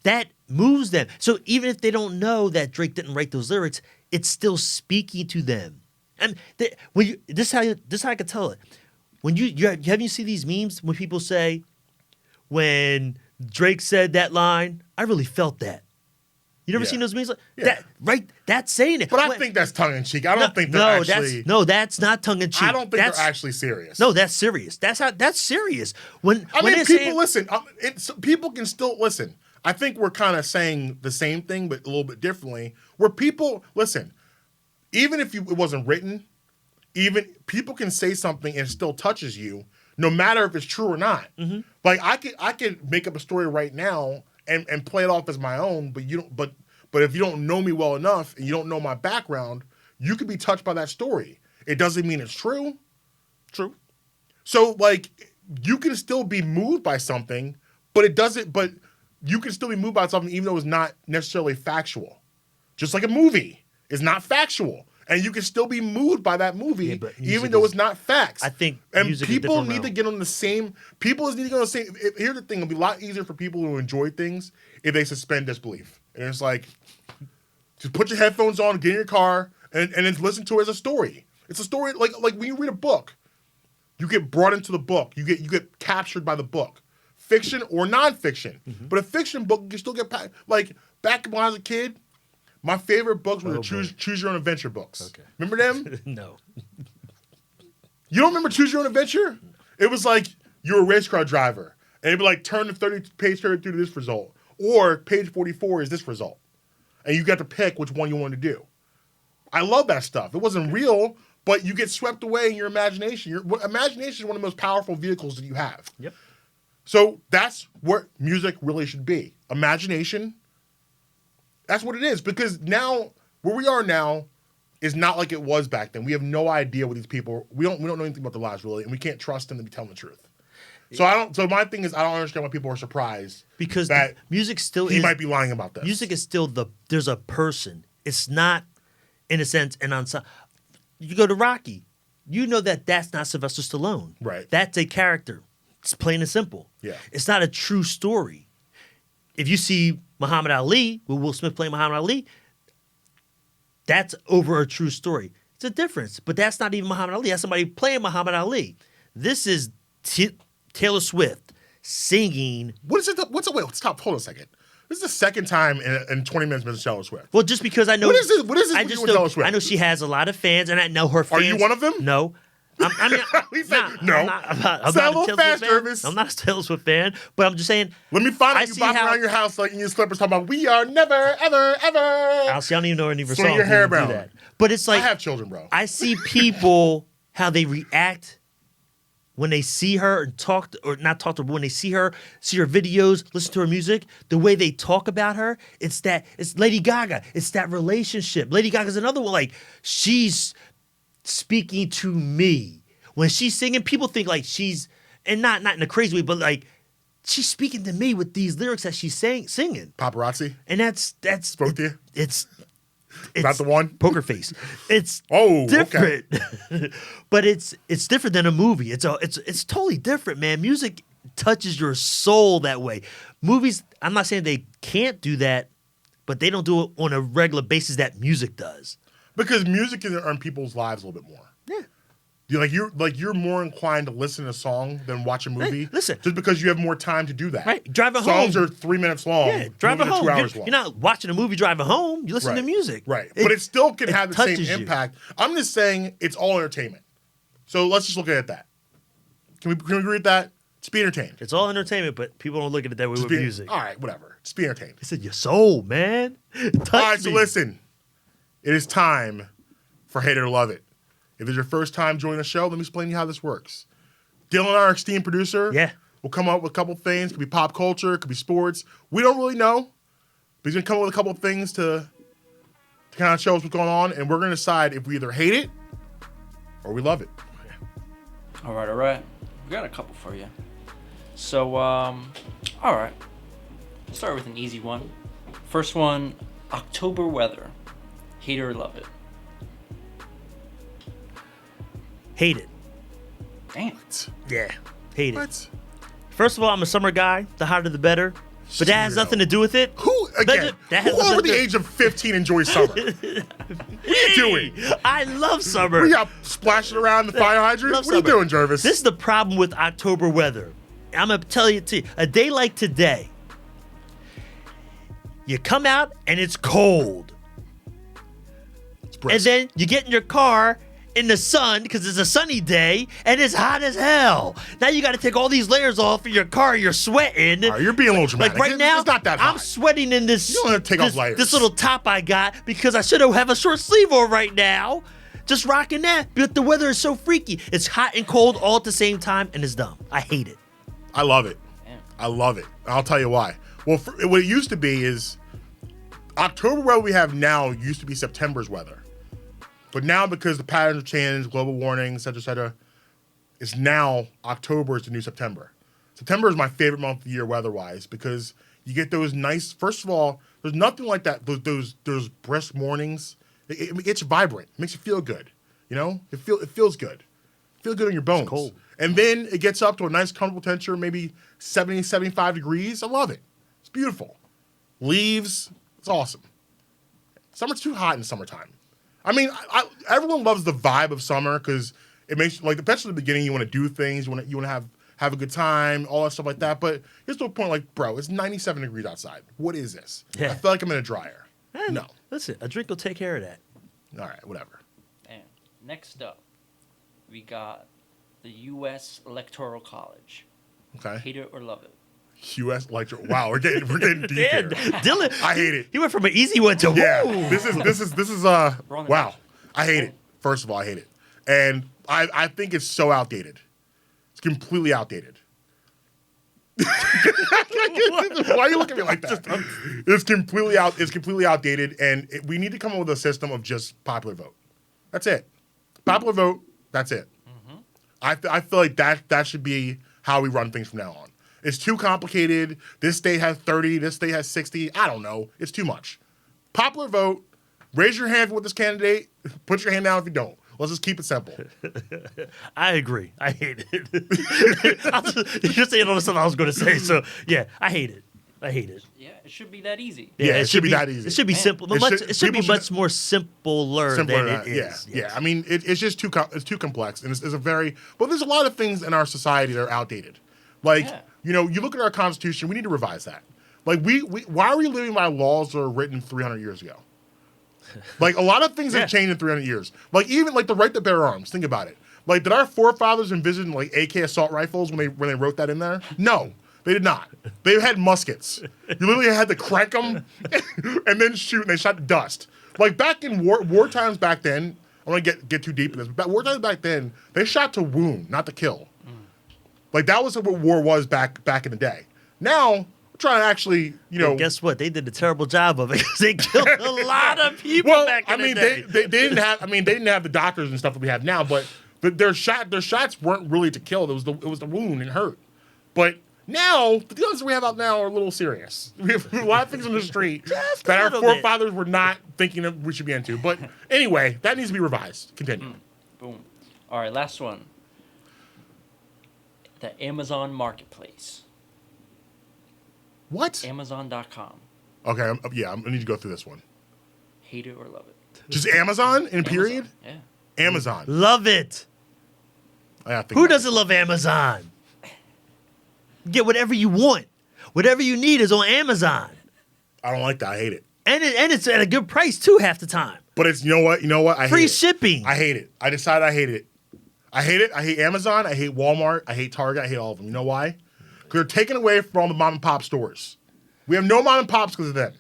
That moves them. So even if they don't know that Drake didn't write those lyrics, it's still speaking to them. And this is how I can tell it. When have you seen these memes when people say, when Drake said that line, I really felt that. You never seen those memes? That, right? That's saying it. But I think that's tongue in cheek. I don't think they're actually. That's not tongue in cheek. I don't think they're actually serious. No, that's serious. That's serious. Listen. People can still listen. I think we're kind of saying the same thing, but a little bit differently. Where people listen, even if it wasn't written, even people can say something and it still touches you, no matter if it's true or not. Mm-hmm. Like I could make up a story right now and play it off as my own, but you don't. But if you don't know me well enough and you don't know my background, you could be touched by that story. It doesn't mean it's true. True. So like you can still be moved by something, but it doesn't. But you can still be moved by something even though it's not necessarily factual. Just like a movie is not factual. And you can still be moved by that movie even though it's not facts. I think people need to get on the same. People need to get on the same. Here's the thing: it'll be a lot easier for people who enjoy things if they suspend disbelief. And it's like, just put your headphones on, get in your car, and then listen to it as a story. It's a story like when you read a book, you get brought into the book. You get captured by the book. Fiction or nonfiction. Mm-hmm. But a fiction book, you can still get like back when I was a kid, my favorite books were the choose your own adventure books. Okay. Remember them? No. You don't remember Choose Your Own Adventure? It was like you're a race car driver. And it'd be like turn the page 32 to this result. Or page 44 is this result. And you got to pick which one you want to do. I love that stuff. It wasn't real, but you get swept away in your imagination. Your imagination is one of the most powerful vehicles that you have. Yep. So that's what music really should be. Imagination. That's what it is. Because now, where we are now is not like it was back then. We have no idea what these people, we don't know anything about their lives really, and we can't trust them to be telling the truth. So my thing is I don't understand why people are surprised. Because that music still he might be lying about this. Music is still there's a person. It's not, in a sense, an ensemble. You go to Rocky. You know that's not Sylvester Stallone. Right. That's a character. It's plain and simple. Yeah. It's not a true story. If you see Muhammad Ali, with Will Smith playing Muhammad Ali, that's over a true story. It's a difference, but that's not even Muhammad Ali. That's somebody playing Muhammad Ali. This is Taylor Swift singing. What is it? Wait, stop. Hold on a second. This is the second time in 20 minutes with Taylor Swift. Well, just because I know. What is this with Taylor Swift? I know she has a lot of fans, and I know her fans. Are you one of them? No. I'm not a Taylor Swift fan. Gervase. I'm not a Taylor Swift fan, but I'm just saying. Let me find you bopping around your house like in your slippers talking about we are never, ever, ever. I don't even know any of her songs. Your hair brown. That. But it's like. I have children, bro. I see people, how they react when they see her and but when they see her videos, listen to her music, the way they talk about her, it's Lady Gaga. It's that relationship. Lady Gaga's another one. Like, she's speaking to me. When she's singing, people think like she's, and not in a crazy way, but like she's speaking to me with these lyrics that she's singing. Paparazzi? And that's spoke to you? It's not the one? Poker Face. It's different. Okay. But it's different than a movie. It's totally different, man. Music touches your soul that way. Movies, I'm not saying they can't do that, but they don't do it on a regular basis that music does. Because music can earn people's lives a little bit more. Yeah. You're more inclined to listen to a song than watch a movie. Hey, listen. Just because you have more time to do that. Right. Driving Songs home. are 3 minutes long. Yeah, driving movies are home. 2 hours long. You're not watching a movie driving home. You listen to music. Right. But it still can have the same touches you. impact. I'm just saying it's all entertainment. So let's just look at it that. Can we agree with that? Just be entertained. It's all entertainment, but people don't look at it that way with music. All right, whatever. Just be entertained. It's in your soul, man. Touch All right, so me. listen. It is time for Hate It or Love It. If it's your first time joining the show, let me explain to you how this works. Dylan, our esteemed producer, will come up with a couple things. It could be pop culture, it could be sports. We don't really know, but he's going to come up with a couple of things to kind of show us what's going on, and we're going to decide if we either hate it or we love it. All right. We got a couple for you. So, all right. Let's start with an easy one. First one, October weather. Hate it or love it? Hate it. Damn. Yeah. Hate it. What? First of all, I'm a summer guy. The hotter the better. But that has Weirdo. nothing to do with it. Who, again, That who has over the nothing- age of 15 enjoys summer? What are you doing? I love summer. We got splashing around the fire hydrant? Love What are you summer. doing, Gervase? This is the problem with October weather. I'm going to tell you, a day like today, you come out and it's cold. It's And brisk. then you get in your car in the sun because it's a sunny day and it's hot as hell. Now you got to take all these layers off of your car. You're sweating. All right, you're being a little dramatic. Like right now, it's not that hot. I'm sweating in this. You don't have to take off layers. This little top I got because I should have a short sleeve on right now. Just rocking that. But the weather is so freaky. It's hot and cold all at the same time, and it's dumb. I hate it. I love it. Damn. I love it. I'll tell you why. Well, what it used to be is October weather we have now used to be September's weather. But now because the patterns have changed, global warming, et cetera, it's now October is the new September. September is my favorite month of the year weather-wise because you get those nice, first of all, there's nothing like that, those brisk mornings. It gets you vibrant. It makes you feel good. You know? It feels good. Feel good in your bones. cold. And then it gets up to a nice comfortable temperature, maybe 70, 75 degrees. I love it. It's beautiful. Leaves, it's awesome. Summer's too hot in the summertime. I mean, everyone loves the vibe of summer because it makes, like, especially at the beginning, you want to do things, you want to have a good time, all that stuff like that. But here's to a point like, bro, it's 97 degrees outside. What is this? Yeah. I feel like I'm in a dryer. No. Listen, a drink will take care of that. All right, whatever. And next up, we got the U.S. Electoral College. Okay. Hate it or love it? U.S. electoral. Wow, we're getting deep Yeah, here. Dylan, I hate it. He went from an easy one to Yeah, woo. this is We're on the wow. road. I hate it. First of all, I hate it, and I think it's so outdated. It's completely outdated. Why are you looking at me like that? It's completely outdated, and we need to come up with a system of just popular vote. That's it. Popular vote. That's it. Mm-hmm. I feel like that should be how we run things from now on. It's too complicated. This state has 30. This state has 60. I don't know. It's too much. Popular vote. Raise your hand for this candidate. Put your hand down if you don't. Let's just keep it simple. I agree. I hate it. You're saying all the stuff I was going to say. So, yeah, I hate it. I hate it. Yeah, it should be that easy. Yeah, it should be that easy. It should be Man. simple. But it should be people much more simpler than Simpler it than that. is. Yeah. I mean, it's just too complex, and it's a very. But there's a lot of things in our society that are outdated. Like you look at our Constitution. We need to revise that. Like why are we living by laws that were written 300 years ago? Like a lot of things have changed in 300 years. Like even like the right to bear arms. Think about it. Like did our forefathers envision like AK assault rifles when they wrote that in there? No. They did not. They had muskets. You literally had to crank them and then shoot, and they shot dust. Like back in war times back then, I don't want to get too deep in this, but war times back then, they shot to wound, not to kill. Like that was what war was back in the day. Now, we're trying to actually, Well, guess what? They did a terrible job of it because they killed a lot of people back in the day. they didn't have. I mean, they didn't have the doctors and stuff that we have now, but their shots weren't really to kill. It was the wound and hurt. But now the guns we have out now are a little serious. We have a lot of things on the street that our forefathers were not thinking that we should be into. But anyway, that needs to be revised. Continue. Boom. All right, last one. The Amazon Marketplace. What? Amazon.com. Okay, I need to go through this one. Hate it or love it? Just Amazon in period? Yeah. Amazon. Love it. Who doesn't love Amazon? Get whatever you want. Whatever you need is on Amazon. I don't like that. I hate it. And it's at a good price, too, half the time. But it's, you know what? I Free hate shipping. it. I hate it. I decided I hate it. I hate it. I hate Amazon. I hate Walmart. I hate Target. I hate all of them. You know why? Because they're taken away from all the mom and pop stores. We have no mom and pops because of them.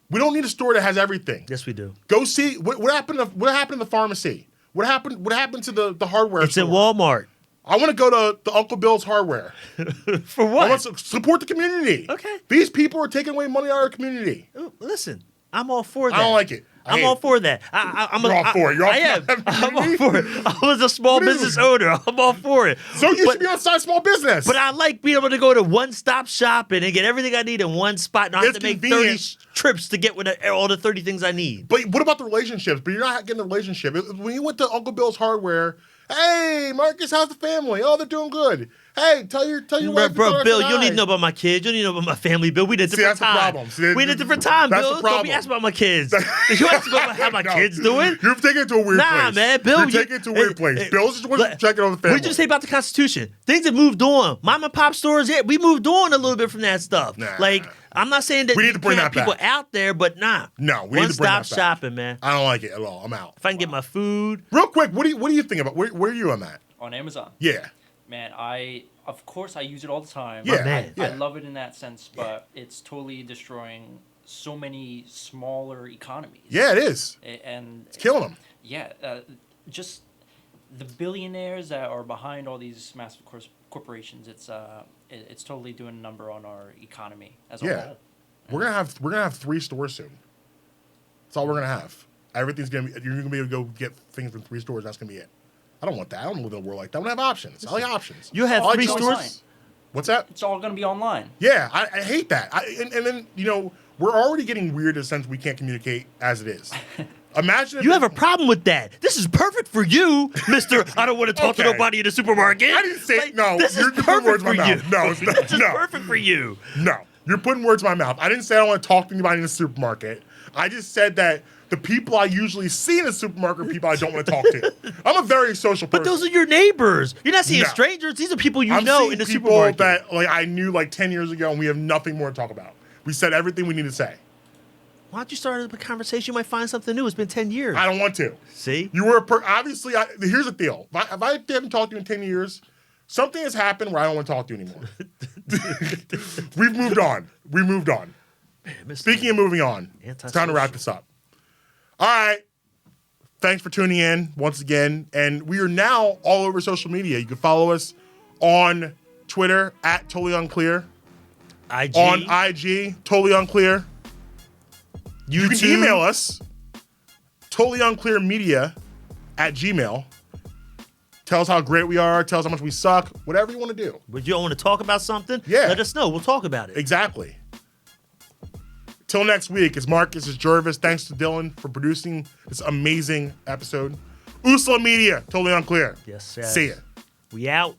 We don't need a store that has everything. Yes, we do. Go see what happened to the pharmacy. What happened to the hardware It's store? in Walmart. I want to go to the Uncle Bill's Hardware. For what? I want to support the community. Okay. These people are taking away money out of our community. Listen, I'm all for that. I don't like it. I'm all for that. You're all for it. You're all I am. for it. I'm all for it. I was a small What is business it? owner. I'm all for it. So you should be on side small business. But I like being able to go to one-stop shopping and get everything I need in one spot. Not have It's to make convenient. 30 trips to get all the 30 things I need. But what about the relationships? But you're not getting the relationship. When you went to Uncle Bill's Hardware, hey, Marques, how's the family? Oh, they're doing good. Hey, tell your wife. Bro, Bill, you don't need to know about my kids. You don't need to know about my family, Bill. We in a different that's the time. problem. See, We in a different time, that's Bill. the Don't be problem. asking about my kids. You ask about how my No. kids doing? You're taking it to a weird place. Nah, man, Bill. You're taking it to a weird place. Bill's just wants to check it on the family. What did you say about the Constitution? Things have moved on. Mom and pop stores, yeah, we moved on a little bit from that stuff. Nah. Like, I'm not saying that We need you to bring can't have that people back. out there, but nah. No, we need to bring that One-stop back. shopping, man. I don't like it at all. I'm out. If I can get my food. Real quick, what do you think about where are you on that? On Amazon. Yeah. Man, of course I use it all the time. Yeah. man. Yeah. I love it in that sense, but it's totally destroying so many smaller economies. Yeah, it is. And It's killing them. yeah, just the billionaires that are behind all these massive corporations. It's totally doing a number on our economy as a Yeah. whole. We're gonna have 3 stores soon. That's all we're gonna have. Everything's gonna be. You're gonna be able to go get things from 3 stores. That's gonna be it. I don't want that. I don't live in a world like that. I want to have options. I like options. You have I like 3 choices. stores? What's that? It's all going to be online. Yeah, I hate that. And then we're already getting weird in the sense we can't communicate as it is. Imagine if You have a problem with that. This is perfect for you, Mr. I don't want to talk to Okay. nobody in the supermarket. I didn't say no. This You're is just putting words perfect in for my you. mouth. No, it's not. This is No. perfect for you. No, you're putting words in my mouth. I didn't say I don't want to talk to anybody in the supermarket. I just said that the people I usually see in the supermarket are people I don't want to talk to. I'm a very social person. But those are your neighbors. You're not seeing No. strangers. These are people you I'm know seeing in the people supermarket. that I knew 10 years ago, and we have nothing more to talk about. We said everything we need to say. Why don't you start a conversation? You might find something new. It's been 10 years. I don't want to. See? You were obviously. Here's the deal. If I haven't talked to you in 10 years, something has happened where I don't want to talk to you anymore. We've moved on. We moved on. Speaking of moving on, it's time to wrap this up. All right. Thanks for tuning in once again. And we are now all over social media. You can follow us on Twitter at Totally Unclear. IG. On IG, Totally Unclear. You can YouTube. email us, totallyunclearmedia@gmail. Tell us how great we are. Tell us how much we suck. Whatever you want to do. Would you want to talk about something? Yeah. Let us know. We'll talk about it. Exactly. Till next week, it's Marques, it's Gervase. Thanks to Dylan for producing this amazing episode. Usla Media, Totally Unclear. Yes, See ya. We out.